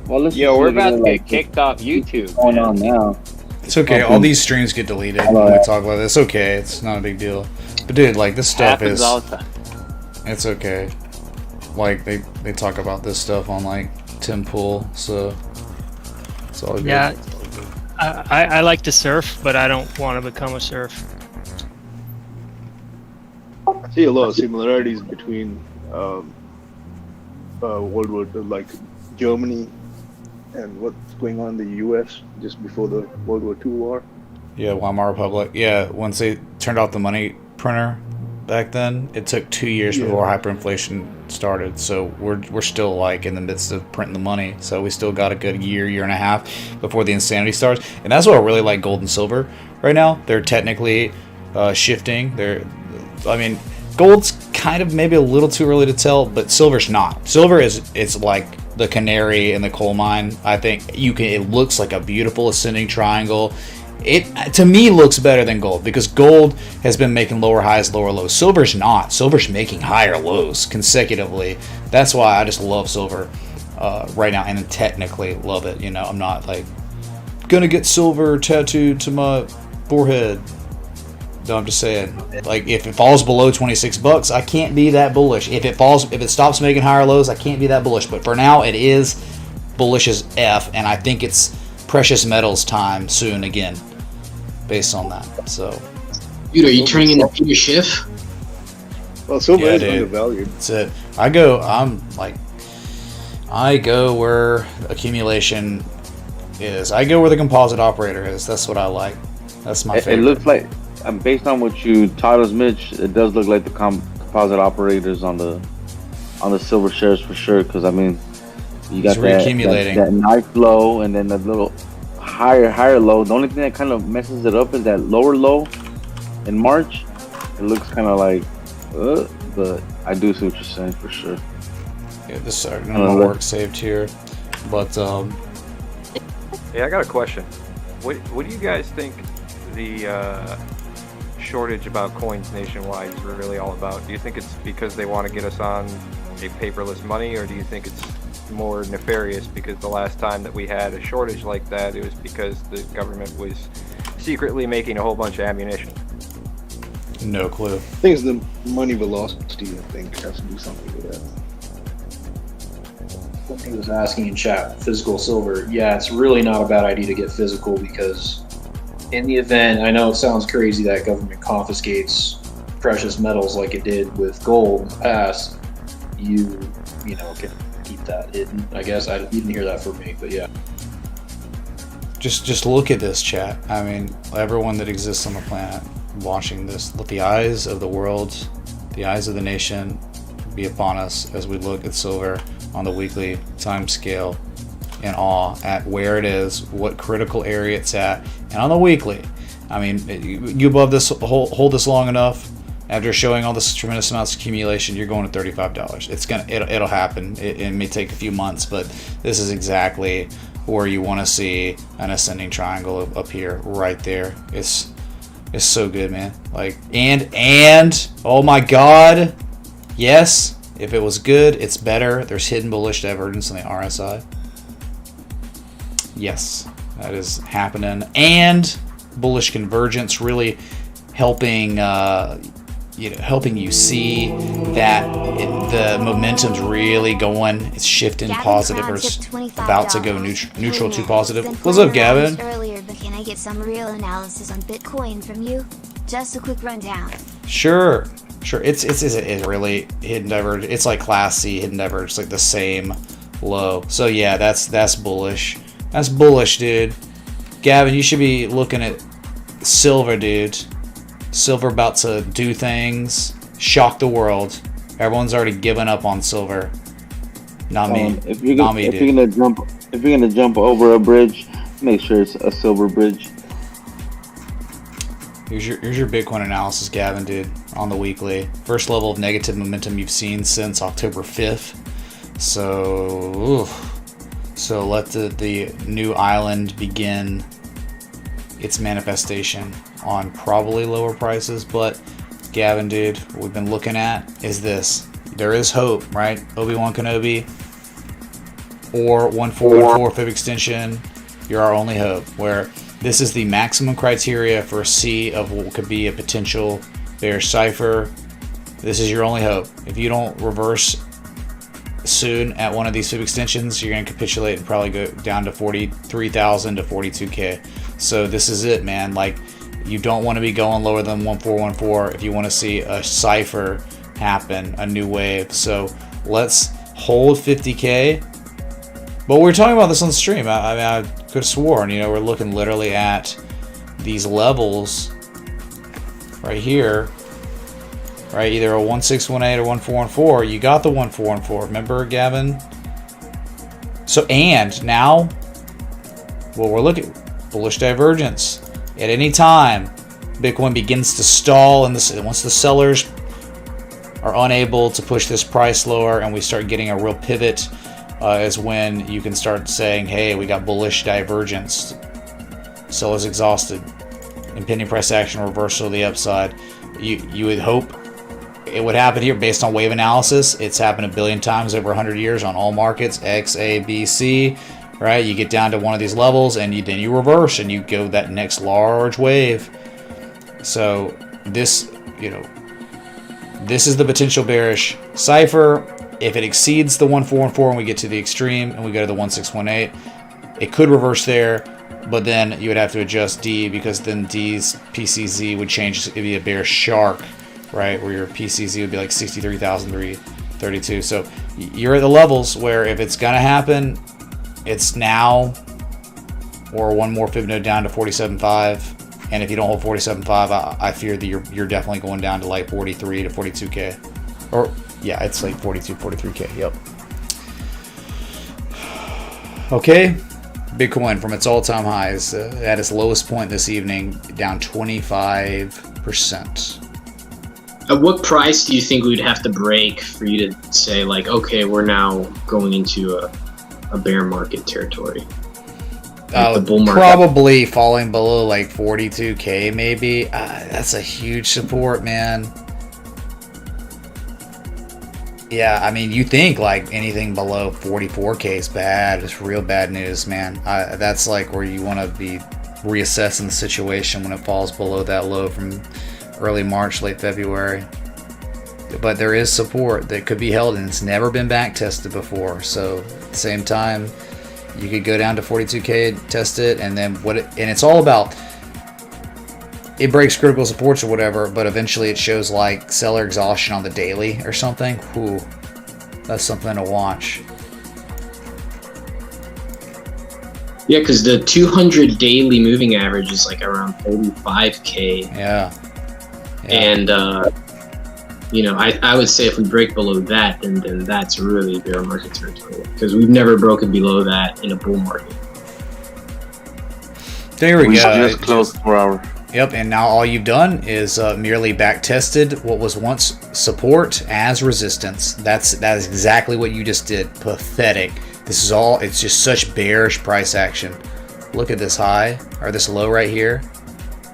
Well, let's we're about to get kicked off YouTube. Going on now. It's okay. All these streams get deleted when we talk about this. It's okay. It's not a big deal. But dude, like this stuff Happens is. all the time. It's okay. Like they talk about this stuff on like Tim Pool, so it's all good. Yeah, I like to surf, but I don't want to become a surf. I see a lot of similarities between World War, like Germany, and what's going on in the U.S. just before the World War II war. Yeah, Weimar Republic. Yeah, once they turned off the money printer back then, it took 2 years before hyperinflation started. So we're still like in the midst of printing the money. So we still got a good year and a half before the insanity starts. And that's what I really like gold and silver right now. They're technically shifting. Gold's kind of maybe a little too early to tell, but silver's not. Silver is like the canary in the coal mine. I think it looks like a beautiful ascending triangle. It to me looks better than gold because gold has been making lower highs, lower lows. Silver's not. Silver's making higher lows consecutively. That's why I just love silver right now, and technically love it. I'm not like gonna get silver tattooed to my forehead. No, I'm just saying, like, if it falls below $26, I can't be that bullish. If it stops making higher lows, I can't be that bullish. But for now, it is bullish as F, and I think it's precious metals time soon again, based on that. So, dude, are you turning into Peter Schiff? Well, silver is undervalued. That's it. I go where accumulation is. I go where the composite operator is. That's what I like. That's my favorite. It looks like. Based on what you taught us, Mitch, it does look like the composite operators on the silver shares for sure. Because you got that nice low and then the little higher low. The only thing that kind of messes it up is that lower low in March. It looks kind of like, but I do see what you're saying for sure. Yeah, this is no more work saved here, but yeah, I got a question. What do you guys think the shortage about coins nationwide is really all about? Do you think it's because they want to get us on a paperless money, or do you think it's more nefarious because the last time that we had a shortage like that, it was because the government was secretly making a whole bunch of ammunition? No clue. I think it's the money velocity, I think, has to do something with that. He was asking in chat, physical silver. Yeah, it's really not a bad idea to get physical because in the event, I know it sounds crazy that government confiscates precious metals like it did with gold in the past, you can keep that hidden. I guess you didn't hear that from me, but yeah. Just look at this, chat. Everyone that exists on the planet watching this, let the eyes of the world, the eyes of the nation be upon us as we look at silver on the weekly time scale in awe at where it is, what critical area it's at, and on the weekly. You above this hold this long enough, after showing all this tremendous amounts of accumulation, you're going to $35. It'll happen. It may take a few months, but this is exactly where you want to see an ascending triangle up here, right there. It's so good, man. And oh my God, yes. If it was good, it's better. There's hidden bullish divergence on the RSI. Yes, that is happening, and bullish convergence really helping you see that the momentum's really going. It's shifting positive, or it's about to go neutral to positive. What's up, Gavin? Earlier, but can I get some real analysis on Bitcoin from you? Just a quick rundown. Sure. It's really hidden diverge. It's like Class C hidden diverge. It's like the same low. So yeah, that's bullish. That's bullish, dude. Gavin, you should be looking at silver, dude. Silver about to do things, shock the world. Everyone's already given up on silver. Not me. If you're gonna jump over a bridge, make sure it's a silver bridge. Here's your Bitcoin analysis, Gavin, dude, on the weekly. First level of negative momentum you've seen since October 5th. So let the new island begin its manifestation on probably lower prices. But Gavin, dude, what we've been looking at is this. There is hope, right? Obi-Wan Kenobi or 1414 fib extension. You're our only hope. Where this is the maximum criteria for a C of what could be a potential bearish cipher. This is your only hope. If you don't reverse soon at one of these fib extensions, you're going to capitulate and probably go down to 43,000 to 42K. So this is it, man. Like, you don't want to be going lower than 1414 if you want to see a cipher happen, a new wave. So let's hold 50K. But we were talking about this on the stream. I could have sworn, we're looking literally at these levels right here, right? Either a 1618 or 1414. You got the 1414. Remember, Gavin? So, and now, well, we're looking bullish divergence. At any time, Bitcoin begins to stall, and once the sellers are unable to push this price lower, and we start getting a real pivot. Is when you can start saying, hey, we got bullish divergence. Sellers exhausted. Impending price action, reversal of the upside. You would hope it would happen here based on wave analysis. It's happened a billion times over 100 years on all markets, X, A, B, C, right? You get down to one of these levels and then you reverse and you go that next large wave. So this, this is the potential bearish cipher. If it exceeds the 1414 and we get to the extreme and we go to the 1618, it could reverse there, but then you would have to adjust D because then D's PCZ would change. It'd be a bearish shark, right? Where your PCZ would be like 63,332. So you're at the levels where if it's going to happen, it's now or one more fib node down to 47.5. And if you don't hold 47.5, I fear that you're definitely going down to like 43 to 42K. Or yeah, it's like 42, 43K. Yep. Okay. Bitcoin from its all-time highs at its lowest point this evening, down 25%. At what price do you think we'd have to break for you to say, like, okay, we're now going into a bear market territory? The bull market. Probably falling below like 42K maybe. That's a huge support, man. Yeah, I mean, you think like anything below 44K is bad. It's real bad news, man. That's like where you want to be reassessing the situation when it falls below that low from early March, late February. But there is support that could be held, and it's never been back tested before. So at the same time, you could go down to 42K, test it, and then and it's all about. It breaks critical supports or whatever, but eventually it shows like seller exhaustion on the daily or something. Whew, that's something to watch. Yeah, because the 200 daily moving average is like around 35K. Yeah. And, I would say if we break below that, then that's really bear market territory. Because we've never broken below that in a bull market. There we go. Just closed 4 hour. Yep, and now all you've done is merely back tested what was once support as resistance. That is exactly what you just did. Pathetic. This is all. It's just such bearish price action. Look at this high or this low right here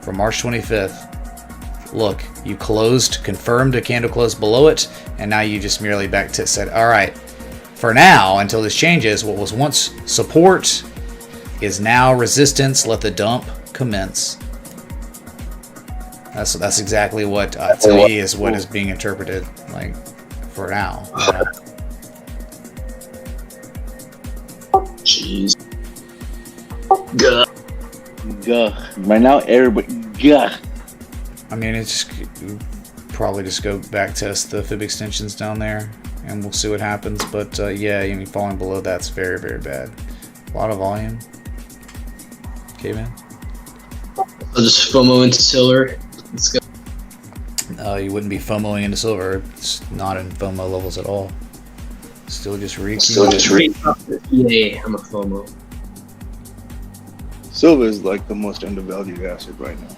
from March 25th. Look, you confirmed a candle close below it, and now you just merely back said, all right, for now until this changes, what was once support is now resistance. Let the dump commence. That's exactly what to me is what is being interpreted like for now. Jeez. Gah. Right now, everybody. Gah. I mean, it's probably just go back test the fib extensions down there, and we'll see what happens. But yeah, I mean, falling below that's very, very bad. A lot of volume. Okay, man. I'll just FOMO into silver. Let's go. You wouldn't be FOMOing into silver. It's not in FOMO levels at all. Still just Yeah, I'm a FOMO. Silver is like the most undervalued asset right now.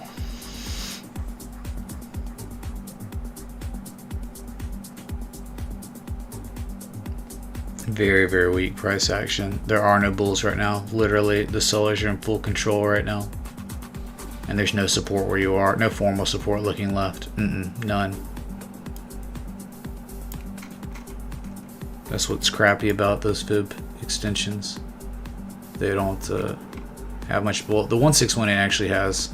Very, very weak price action. There are no bulls right now. Literally, the sellers are in full control right now. And there's no support where you are. No formal support looking left. None. That's what's crappy about those fib extensions. They don't have much bull. The 1618 actually has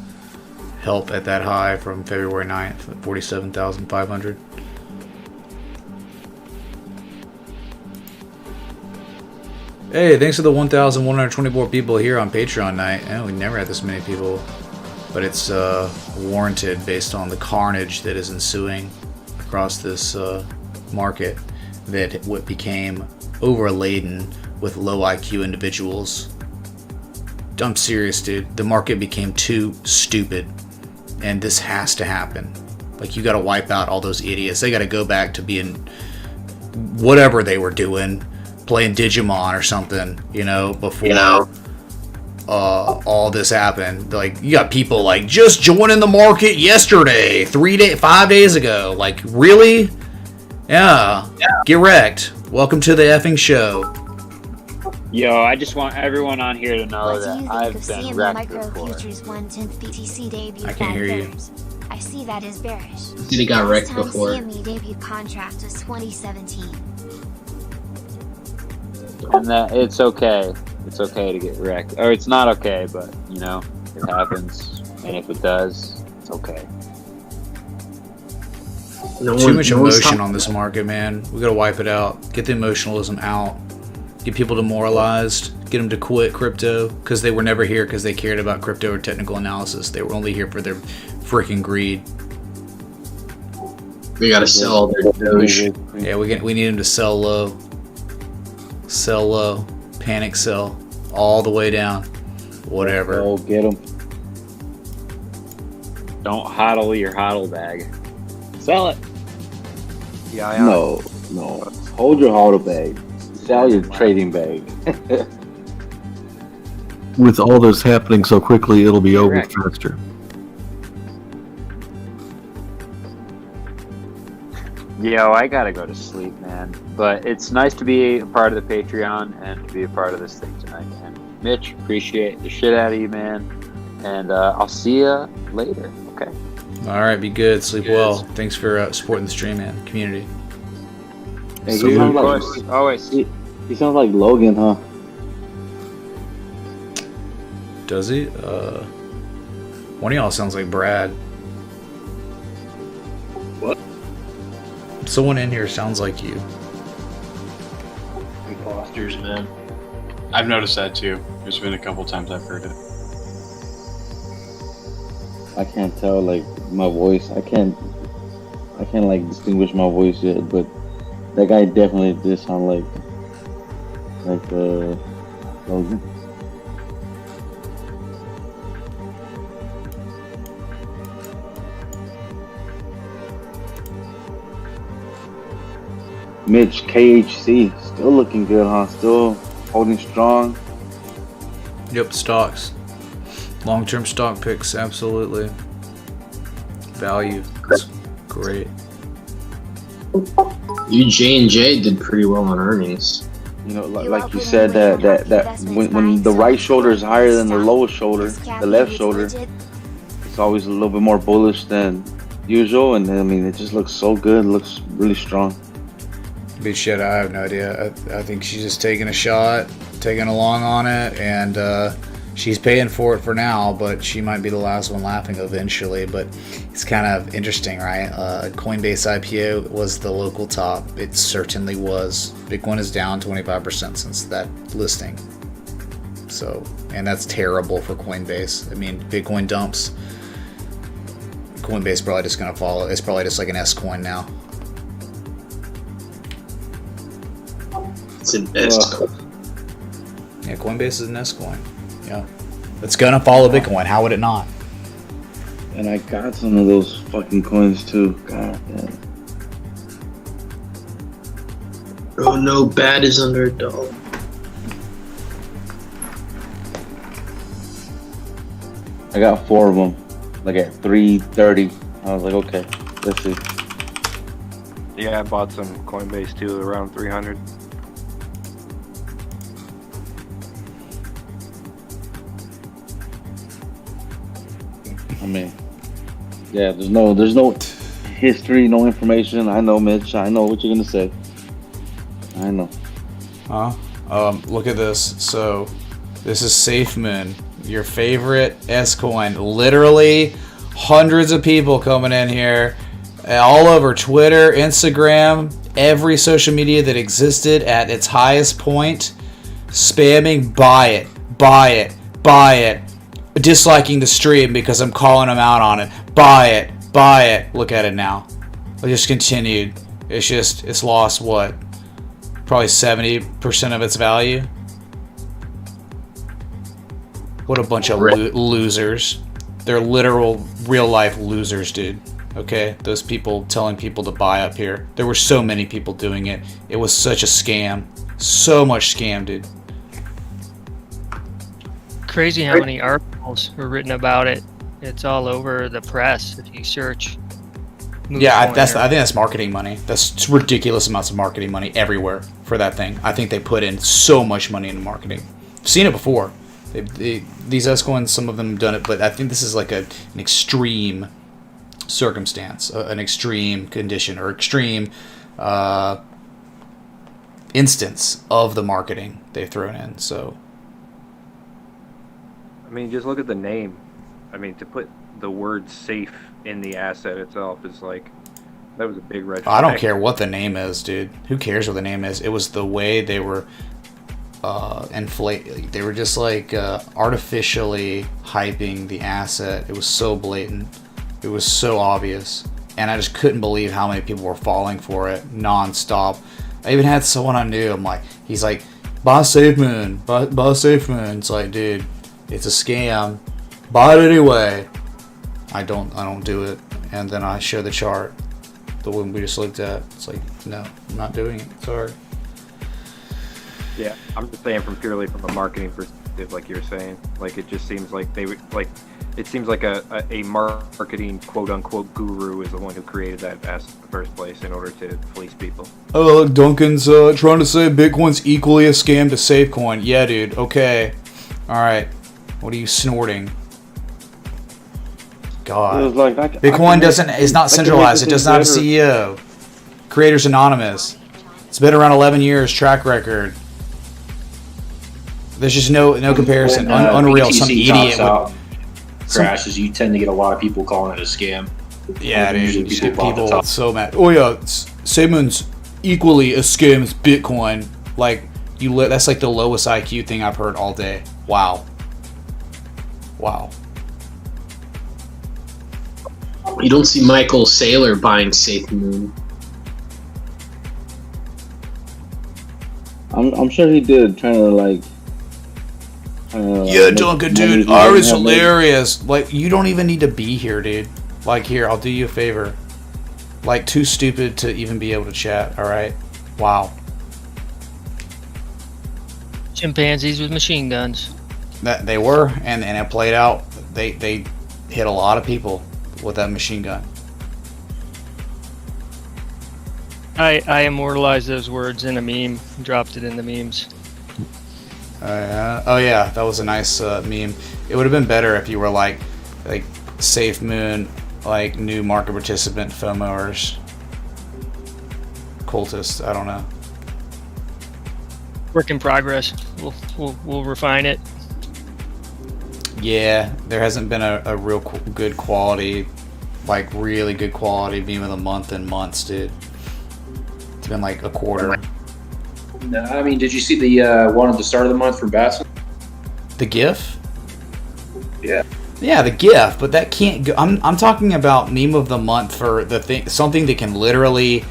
help at that high from February 9th at 47,500. Hey, thanks to the 1,124 people here on Patreon night. We never had this many people, but it's warranted based on the carnage that is ensuing across this market that what became overladen with low IQ individuals. I'm serious, dude. The market became too stupid, and this has to happen. Like, you gotta wipe out all those idiots. They gotta go back to being whatever they were doing, playing Digimon or something, before all this happened. Like, you got people like just joining the market yesterday, 5 days ago. Like, really? Yeah. Get wrecked. Welcome to the effing show. Yo, I just want everyone on here to know What do that you I've think of been seeing the wrecked Micro before. Futures 1/10 BTC debut? I can't hear you. I see that as bearish. Said he got wrecked Last before. time CME debut contract was 2017. And that it's okay. It's okay to get wrecked. Or it's not okay, but, it happens. And if it does, it's okay. Too much emotion on this market, man. We gotta wipe it out. Get the emotionalism out. Get people demoralized. Get them to quit crypto because they were never here because they cared about crypto or technical analysis. They were only here for their freaking greed. We gotta sell their Doge. Yeah, we need them to sell low. Sell low. Panic sell. All the way down. Whatever. Oh, get them. Don't hodl your hodl bag. Sell it. Yeah, No. Hold your hodl bag. Sell your trading bag. With all this happening so quickly, it'll be over faster. Yo, I gotta go to sleep, man. But it's nice to be a part of the Patreon and to be a part of this thing tonight, man. Mitch, appreciate the shit out of you, man. And I'll see you later, okay? Alright, be good. Sleep well. Thanks for supporting the stream, man. Community. Hey, So, he sounds of like, course, always. he sounds like Logan, huh? Does he? One of y'all sounds like Brad. What? Someone in here sounds like you. Imposters, man. I've noticed that too. There's been a couple times I've heard it. I can't tell, like, my voice. I can't like distinguish my voice yet, but that guy definitely did sound like Logan. Mitch, KHC, still looking good, huh? Still holding strong. Yep, stocks. Long-term stock picks, absolutely. Value, that's great. J&J did pretty well on earnings. Like you said, that when the right shoulder is higher than the lowest shoulder, the left shoulder, it's always a little bit more bullish than usual. And I mean, it just looks so good. It looks really strong. But shit, I have no idea. I think she's just taking a shot, taking a long on it, and she's paying for it for now, but she might be the last one laughing eventually. But it's kind of interesting, right? Coinbase IPO was the local top. It certainly was. Bitcoin is down 25% since that listing. So, and that's terrible for Coinbase. I mean, Bitcoin dumps. Coinbase probably just gonna follow. It's probably just like an S coin now. It's an S coin. Yeah, Coinbase is an S coin. Yeah. It's gonna follow Bitcoin. How would it not? And I got some of those fucking coins too. God damn. Oh no, bad is under $1. I got 4 of them, like at 330. I was like, okay, let's see. Yeah, I bought some Coinbase too, around 300. I mean, yeah, there's no history, no information. I know, Mitch. I know what you're gonna say. I know. Look at this. So, this is SafeMoon, your favorite S coin. Literally, hundreds of people coming in here, all over Twitter, Instagram, every social media that existed at its highest point, spamming buy it, buy it, buy it. Disliking the stream because I'm calling them out on it. Buy it, buy it. Look at it now. It just continued. It's lost what? Probably 70% of its value. What a bunch of losers. They're literal, real life losers, dude. Okay? Those people telling people to buy up here. There were so many people doing it. It was such a scam. So much scam, dude. Crazy how many articles were written about it. It's all over the press if you search. Yeah, I think that's marketing money. That's ridiculous amounts of marketing money everywhere for that thing. I think they put in so much money into marketing. I've seen it before. These S coins, some of them have done it, but I think this is like an extreme circumstance, an extreme condition, or extreme instance of the marketing they've thrown in. So. I mean, just look at the name. I mean, to put the word safe in the asset itself is like, that was a big red flag. I don't care what the name is, dude. Who cares what the name is? It was the way they were they were just like artificially hyping the asset. It was so blatant. It was so obvious. And I just couldn't believe how many people were falling for it non-stop. I even had someone I knew, he's like, buy SafeMoon, buy SafeMoon. It's like, dude, it's a scam. Buy it anyway. I don't do it. And then I show the chart, the one we just looked at. It's like, no, I'm not doing it. Sorry. Yeah, I'm just saying from a marketing perspective, like you're saying. Like, it just seems like they would, like, it seems like a marketing quote unquote guru is the one who created that asset in the first place in order to fleece people. Oh, look, Duncan's trying to say Bitcoin's equally a scam to SafeCoin. Yeah, dude. Okay. All right. What are you snorting? God. Bitcoin is not centralized. It doesn't have a CEO. Creators Anonymous. It's been around 11 years. Track record. There's just no comparison. Unreal. Some idiot crashes. You tend to get a lot of people calling it a scam. Yeah, dude. People so mad. Oh yeah, SafeMoon's equally a scam as Bitcoin. Like that's like the lowest IQ thing I've heard all day. Wow. You don't see Michael Saylor buying SafeMoon. I'm sure he did, trying to like. Yeah, Duncan, dude, Ira's hilarious. Like, you don't even need to be here, dude. Like, here, I'll do you a favor. Like, too stupid to even be able to chat. All right. Wow. Chimpanzees with machine guns. That they were, and it played out. They hit a lot of people with that machine gun. I immortalized those words in a meme, dropped it in the memes. Oh yeah, that was a nice meme. It would have been better if you were like SafeMoon, like new market participant, FOMOers, cultists. I don't know. Work in progress. We'll refine it. Yeah, there hasn't been a real good quality, like really good quality meme of the month in months, dude. It's been like a quarter. No, I mean, did you see the one at the start of the month from Batson? The GIF? Yeah. Yeah, the GIF, but that can't go. I'm talking about meme of the month for the thing, something that can literally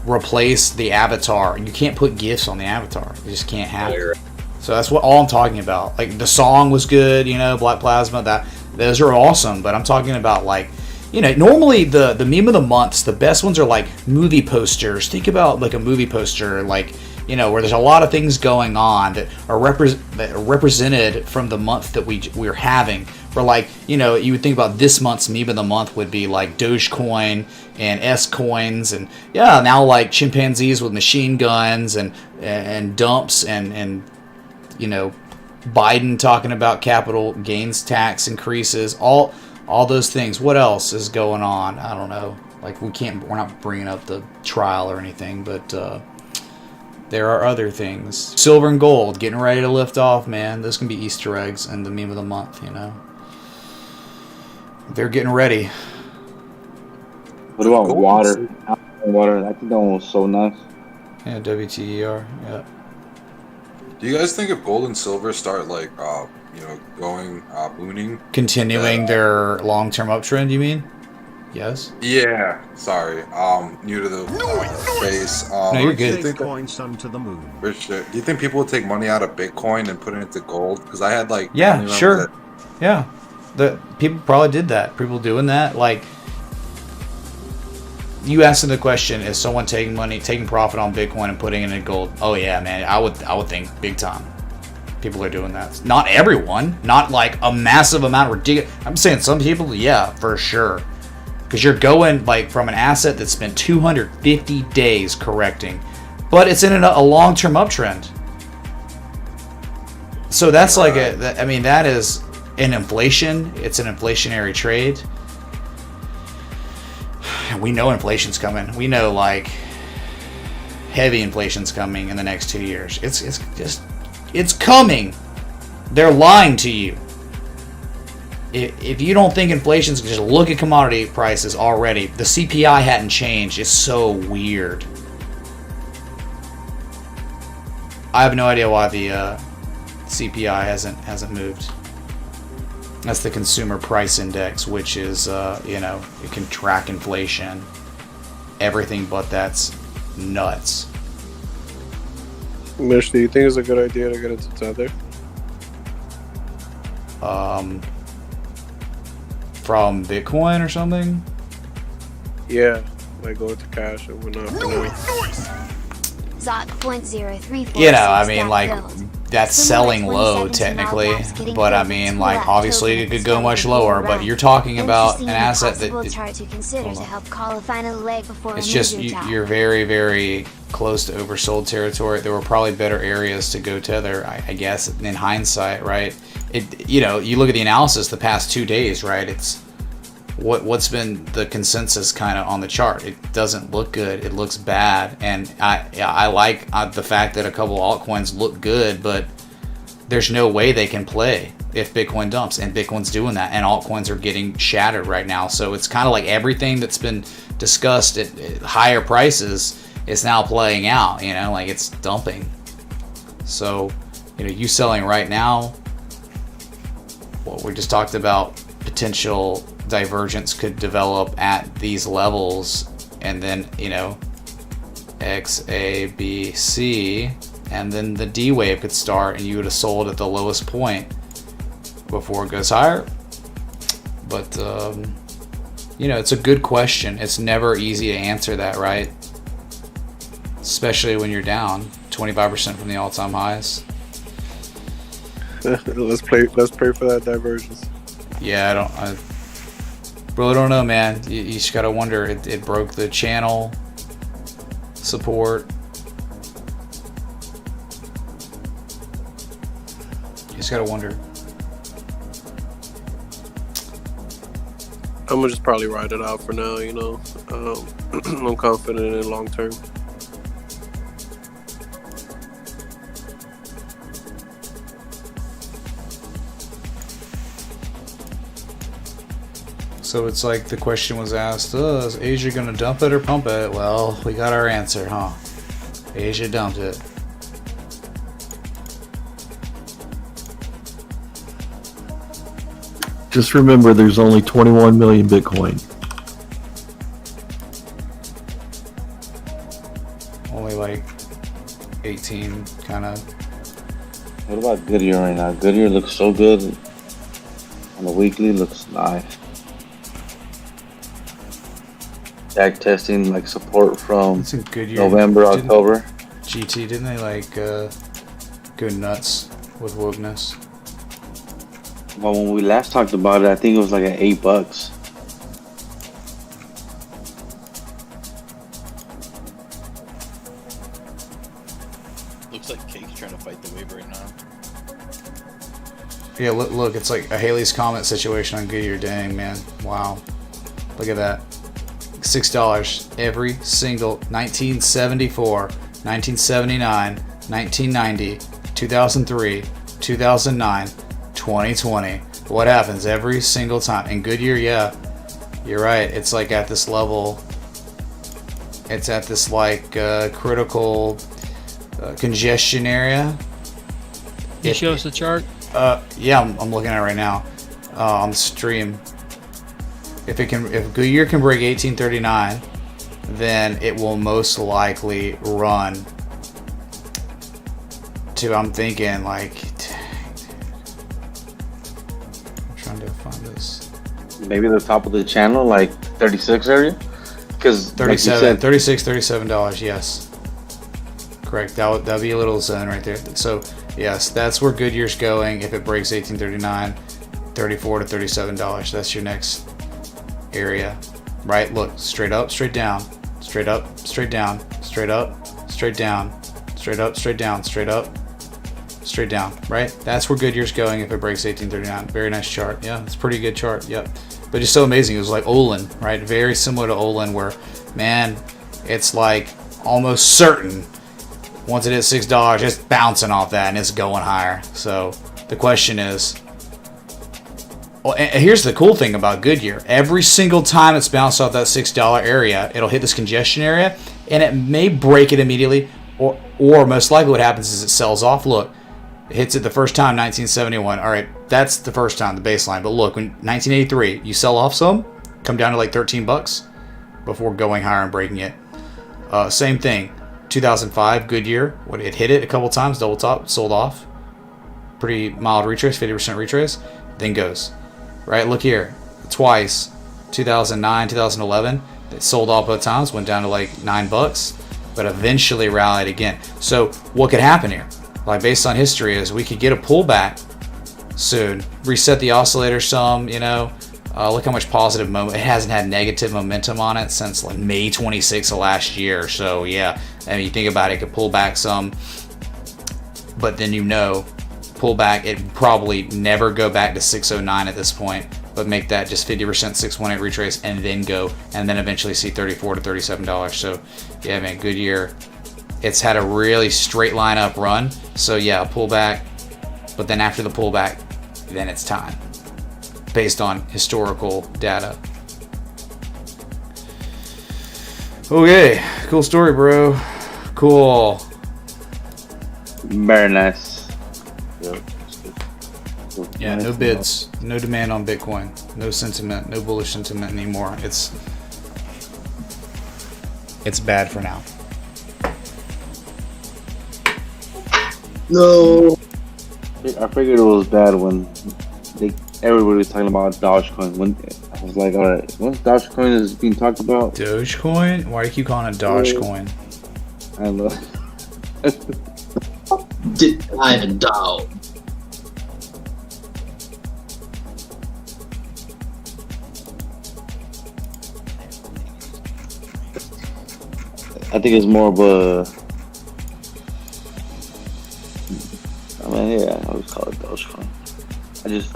replace the avatar. You can't put GIFs on the avatar. It just can't happen. So that's all I'm talking about. Like, the song was good, you know, Black Plasma, those are awesome, but I'm talking about, like, you know, normally the meme of the months, the best ones are like movie posters. Think about like a movie poster, like, you know, where there's a lot of things going on that are represented from the month that we're having. Where, like, you know, you would think about this month's meme of the month would be like Dogecoin and S coins, and yeah, now like chimpanzees with machine guns and dumps and you know, Biden talking about capital gains tax increases, all those things. What else is going on? I don't know. Like, we're not bringing up the trial or anything, but there are other things. Silver and gold getting ready to lift off, man. Those can be Easter eggs in the meme of the month, you know. They're getting ready. What about water? Water. I think that one was so nice. Yeah, WTER. Yeah. Do you guys think if gold and silver start like you know, going booning, continuing their long-term uptrend, you mean? Yes. Yeah. Sorry. New to the space. No, you're good. Bitcoin sun to the moon. For sure. Do you think people would take money out of Bitcoin and put it into gold? Because I had like. Yeah. Sure. Yeah. The people probably did that. People doing that, like. You asked the question: is someone taking profit on Bitcoin and putting it in gold? Oh yeah, man. I would think big time. People are doing that. Not everyone. Not like a massive amount of ridiculous. I'm saying some people, yeah, for sure. Because you're going like from an asset that spent 250 days correcting, but it's in a long-term uptrend. So that's like I mean, that is an inflation. It's an inflationary trade. We know inflation's coming. We know like heavy inflation's coming in the next 2 years. It's coming. They're lying to you. If you don't think inflation's, just look at commodity prices already. The CPI hadn't changed. It's so weird. I have no idea why the CPI hasn't moved. That's the Consumer Price Index, which is, you know, it can track inflation. Everything but that's nuts. Mish, do you think it's a good idea to get into Tether? From Bitcoin or something? Yeah, like go into cash and whatnot. Zot 0.034. You know, I mean, like, that's selling low technically, but I mean, like, obviously it could go much lower, but you're talking about an asset that chart to consider to help call a final leg before it's just you're very, very close to oversold territory. There were probably better areas to go tether, I guess, in hindsight, right? You know, you look at the analysis the past 2 days, right? It's what's been the consensus kind of on the chart. It doesn't look good. It looks bad, and I like the fact that a couple altcoins look good, but there's no way they can play if Bitcoin dumps, and Bitcoin's doing that, and altcoins are getting shattered right now. So it's kind of like everything that's been discussed at higher prices is now playing out. You know, like it's dumping. So, you know, you selling right now. Well, we just talked about potential divergence could develop at these levels, and then, you know, X, A, B, C, and then the D wave could start, and you would have sold at the lowest point before it goes higher. But you know, it's a good question. It's never easy to answer that, right? Especially when you're down 25% from the all-time highs. Let's pray for that divergence. Yeah, I really don't know, man. You just gotta wonder. It broke the channel support. You just gotta wonder. I'm gonna just probably ride it out for now, you know. I'm confident in long term. So it's like the question was asked, is Asia gonna dump it or pump it? Well, we got our answer, huh? Asia dumped it. Just remember, there's only 21 million Bitcoin. Only like 18 kind of What about Goodyear right now? Goodyear looks so good. On the weekly, looks nice. Back testing like support from It's a Goodyear. November, October. GT, didn't they like go nuts with wokeness? Well, when we last talked about it, I think it was like at $8. Looks like Cake's trying to fight the wave right now. Yeah, look, it's like a Haley's Comet situation on Goodyear. Dang, man. Wow. Look at that. $6 every single 1974, 1979, 1990, 2003, 2009, 2020. What happens every single time? And Goodyear, yeah, you're right. It's like at this level. It's at this like critical congestion area. Can you show us the chart? Yeah, I'm looking at it right now on the stream. If Goodyear can break 1839, then it will most likely run to, I'm thinking like, I'm trying to find this. Maybe the top of the channel, like 36 area, because 37, like $37, yes, correct. That'd be a little zone right there. So yes, that's where Goodyear's going. If it breaks 1839, $34 to $37. That's your next area, right? Look, straight up, straight down, straight up, straight down, straight up, straight down, straight up, straight down, straight up, straight down, right? That's where Goodyear's going if it breaks 1839. Very nice chart. Yeah, it's a pretty good chart. Yep. But it's so amazing. It was like Olin, right? Very similar to Olin, where, man, it's like almost certain once it hits $6, it's bouncing off that and it's going higher. So the question is, well, and here's the cool thing about Goodyear. Every single time it's bounced off that $6 area, it'll hit this congestion area, and it may break it immediately, or most likely what happens is it sells off. Look, it hits it the first time, 1971. All right, that's the first time, the baseline. But look, when 1983, you sell off some, come down to like $13 before going higher and breaking it. Same thing, 2005 Goodyear, when it hit it a couple times, double top, sold off. Pretty mild retrace, 50% retrace, then goes. Right, look here, twice, 2009, 2011, it sold off both times, went down to like $9, but eventually rallied again. So what could happen here? Like based on history is we could get a pullback soon, reset the oscillator some, you know, look how much positive moment, it hasn't had negative momentum on it since like May 26th of last year. So yeah, I mean, you think about it, it could pull back some, but then you know, pull back, it probably never go back to 609 at this point, but make that just 50% 618 retrace and then go, and then eventually see $34 to $37. So yeah, man, Goodyear, it's had a really straight line up run. So yeah, pullback, but then after the pullback, then it's time based on historical data. Okay, cool story, bro. Cool. Very nice. Yeah, no bids, no demand on Bitcoin, no sentiment, no bullish sentiment anymore. It's bad for now. No. I figured it was bad when everybody was talking about Dogecoin. When I was like, all right, once Dogecoin is being talked about. Dogecoin? Why do you keep calling it Dogecoin? I don't know. I have a dog. I think it's more of a. I mean, yeah, I always call it Dogecoin.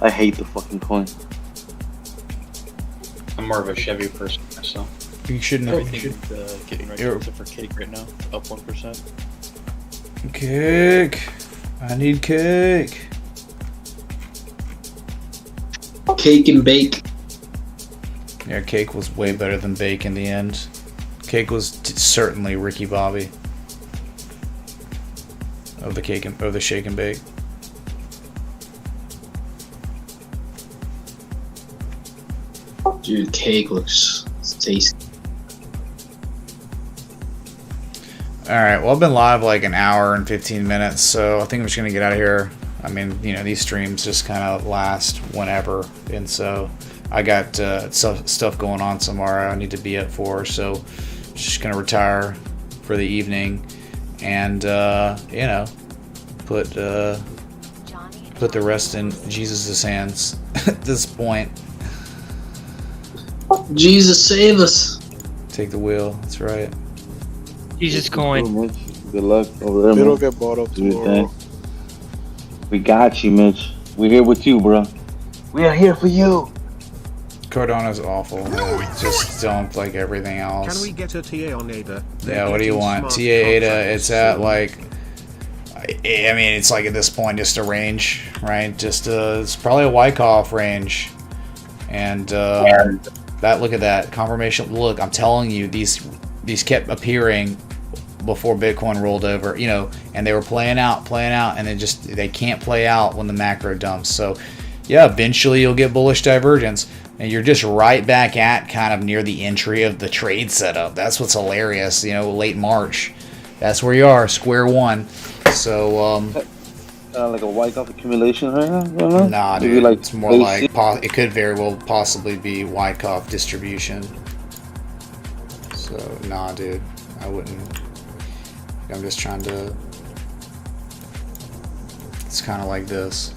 I hate the fucking coin. I'm more of a Chevy person myself. You shouldn't have. Everything getting right except for Cake right now, up 1%. Cake. I need cake. Cake and bake. Yeah, Cake was way better than Bake in the end. Cake was certainly Ricky Bobby of the Shake and Bake. Dude, Cake looks tasty. Alright, well, I've been live like an hour and 15 minutes, so I think I'm just going to get out of here. I mean, you know, these streams just kind of last whenever, and so I got stuff going on tomorrow I need to be up for, so just gonna retire for the evening, and you know, put the rest in Jesus' hands at this point. Jesus save us. Take the wheel. That's right. Jesus coin. Good luck over there, They man. don't get bought up Do your tomorrow. thing. We got you, Mitch. We're here with you, bro. We are here for you. Cardano's awful, man. Just dumped like everything else. Can we get a TA on Ada? Yeah, what do you want? TA Ada, it's at like, I mean, it's like at this point just a range, right? Just it's probably a Wyckoff range. And that, look at that confirmation. Look, I'm telling you, these kept appearing before Bitcoin rolled over, you know, and they were playing out, and they can't play out when the macro dumps. So yeah, eventually you'll get bullish divergence, and you're just right back at kind of near the entry of the trade setup. That's what's hilarious, you know, late March. That's where you are, square one. So like a Wyckoff accumulation right now? nah, Maybe dude, like it's more like it could very well possibly be Wyckoff distribution. So nah, dude, I wouldn't. I'm just trying to. It's kind of like this.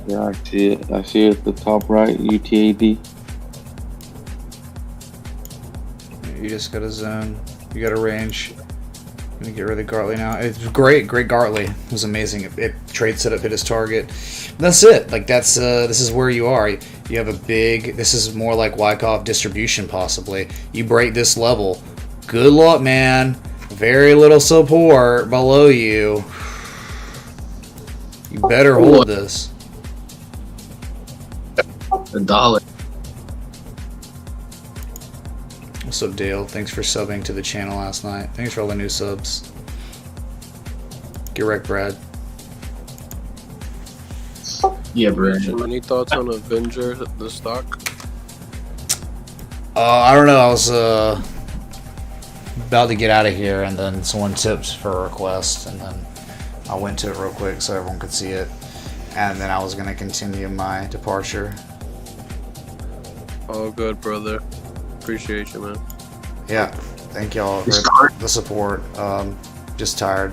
Yeah, I see it. I see it at the top right, UTAD. You just got a zone. You got a range. I'm gonna get rid of Gartley now. It's great Gartley. It was amazing. It trade setup hit his target. That's it. Like that's this is where you are. You have a big. This is more like Wyckoff distribution possibly. You break this level. Good luck, man. Very little support below you. You better hold this. $1. What's up, Dale? Thanks for subbing to the channel last night. Thanks for all the new subs. Get wrecked, Brad. Yeah, Brad. Any thoughts on Avenger, the stock? I don't know. I was about to get out of here, and then someone tipped for a request, and then I went to it real quick so everyone could see it, and then I was going to continue my departure. Oh, good, brother. Appreciate you, man. Yeah, thank y'all for the support. Just tired,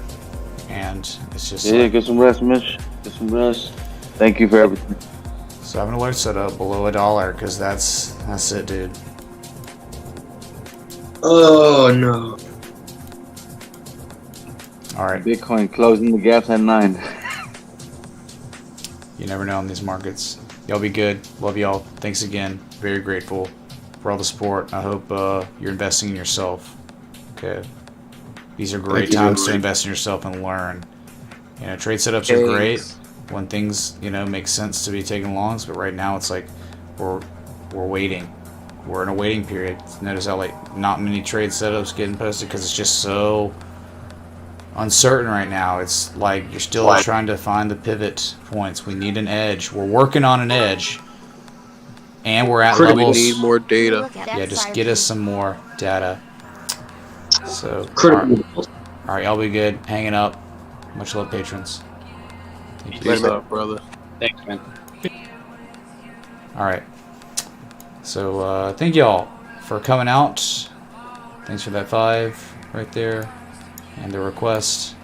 and it's just Yeah, get some rest, Mitch. Get some rest. Thank you for everything. So I'm gonna alert set up below $1 because that's it, dude. Oh no. All right. Bitcoin closing the gaps at 9. You never know in these markets. Y'all be good. Love y'all. Thanks again. Very grateful for all the support. I hope you're investing in yourself. Okay. These are great times to invest in yourself and learn. You know, trade setups are great when things, you know, make sense to be taking longs, but right now it's like we're waiting. We're in a waiting period. Notice how like not many trade setups getting posted because it's just so uncertain right now. It's like you're still trying to find the pivot points. We need an edge. We're working on an edge, and we're at levels. We need more data. Yeah, just get us some more data. So, all right, y'all be good. Hanging up. Much love, patrons. Thank you. What's up, brother? Thanks, man. All right. So, thank y'all for coming out. Thanks for that 5 right there. And the request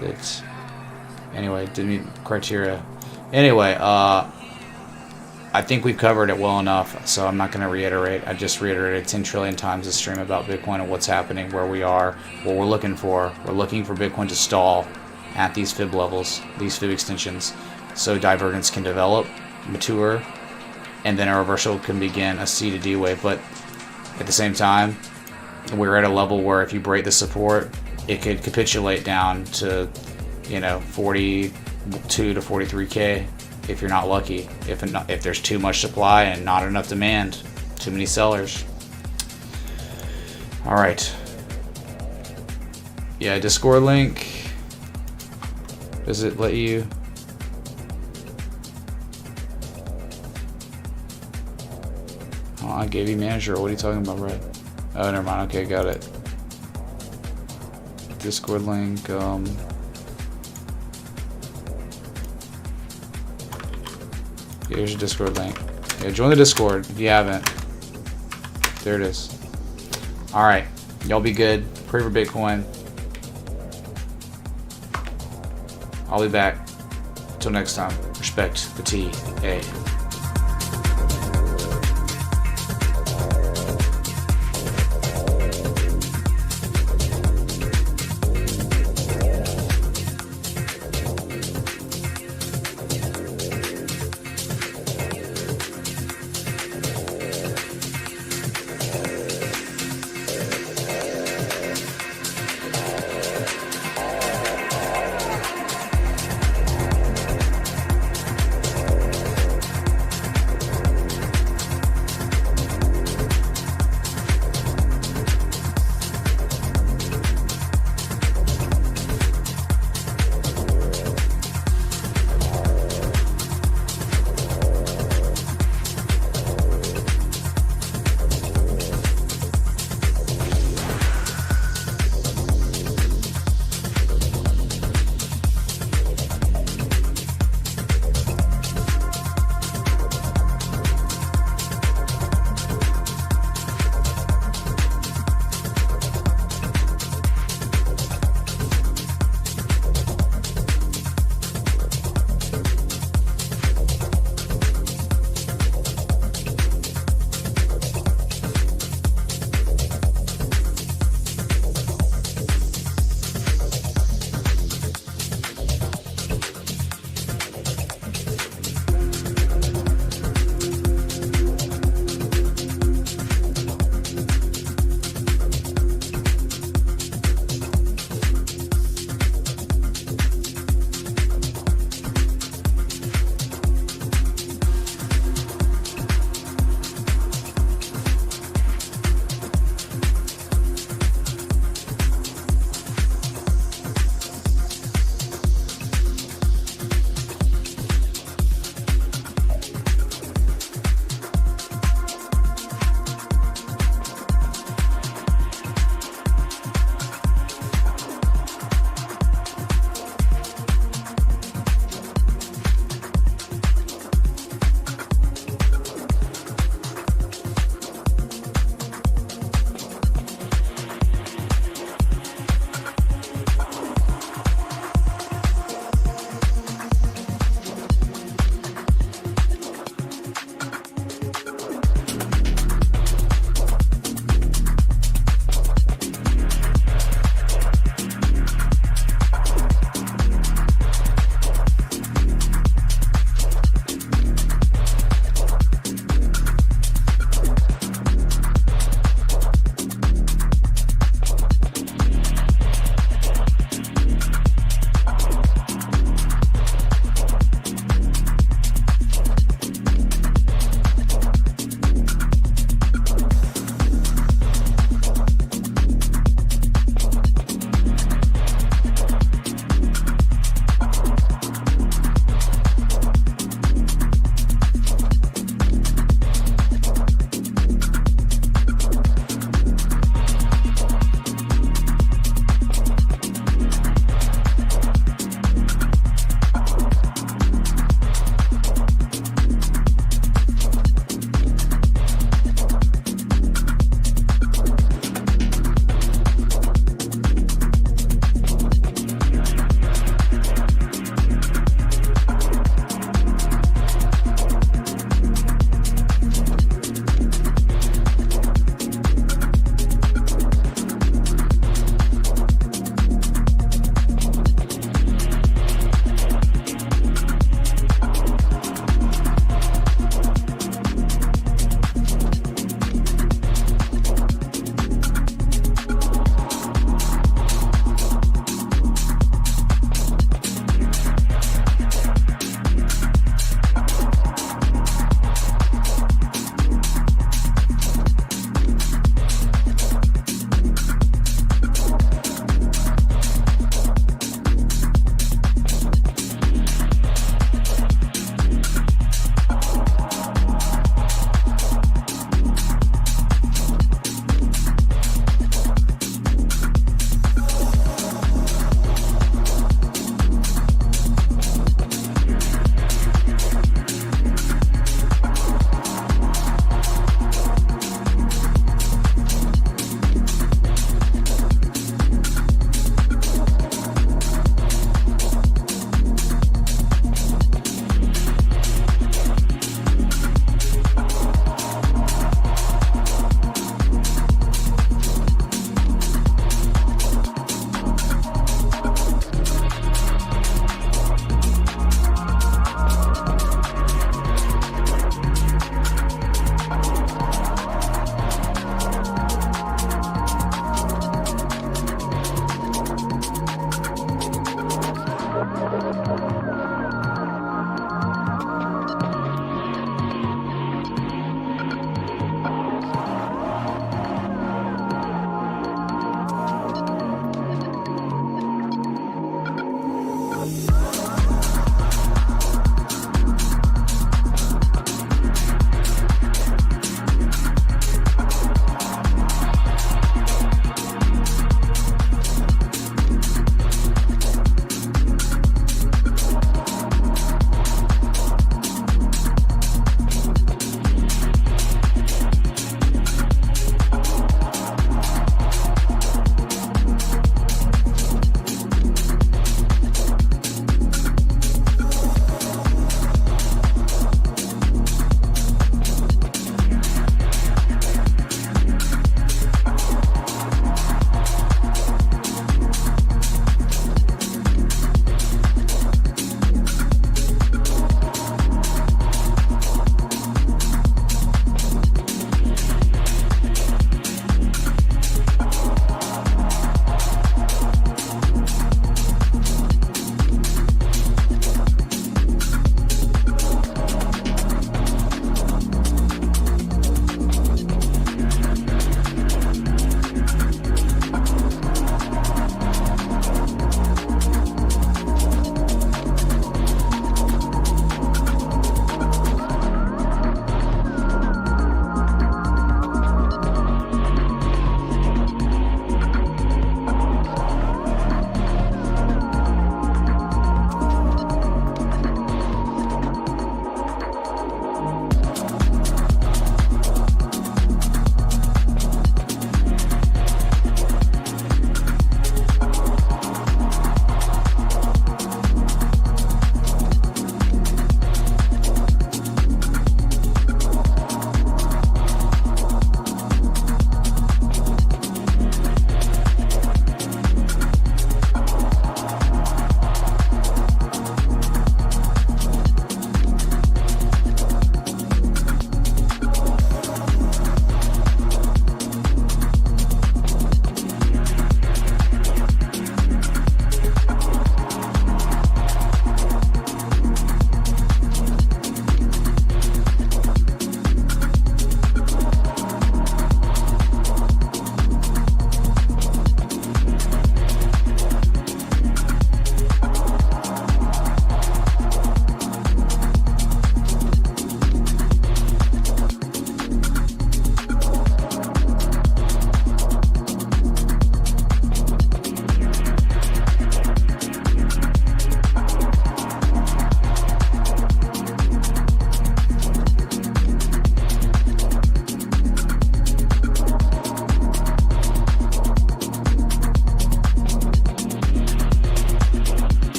that, anyway, didn't meet criteria. Anyway, I think we've covered it well enough, so I'm not going to reiterate. I just reiterated 10 trillion times this stream about Bitcoin and what's happening, where we are, what we're looking for. We're looking for Bitcoin to stall at these fib levels, these fib extensions, so divergence can develop, mature, and then a reversal can begin, a C to D wave. But at the same time, we're at a level where if you break the support, it could capitulate down to, you know, 42 to 43K if you're not lucky. If there's too much supply and not enough demand, too many sellers. All right. Yeah, Discord link. Does it let you? Oh, I gave you manager. What are you talking about, Brad? Oh, never mind. Okay, got it. Discord link. Yeah, here's your Discord link. Yeah, join the Discord if you haven't. There it is. Alright. Y'all be good. Pray for Bitcoin. I'll be back. Until next time. Respect the TA.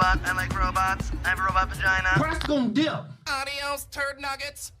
robot. I like robots. I have a robot vagina. Crack's gonna dip. Adios, turd nuggets.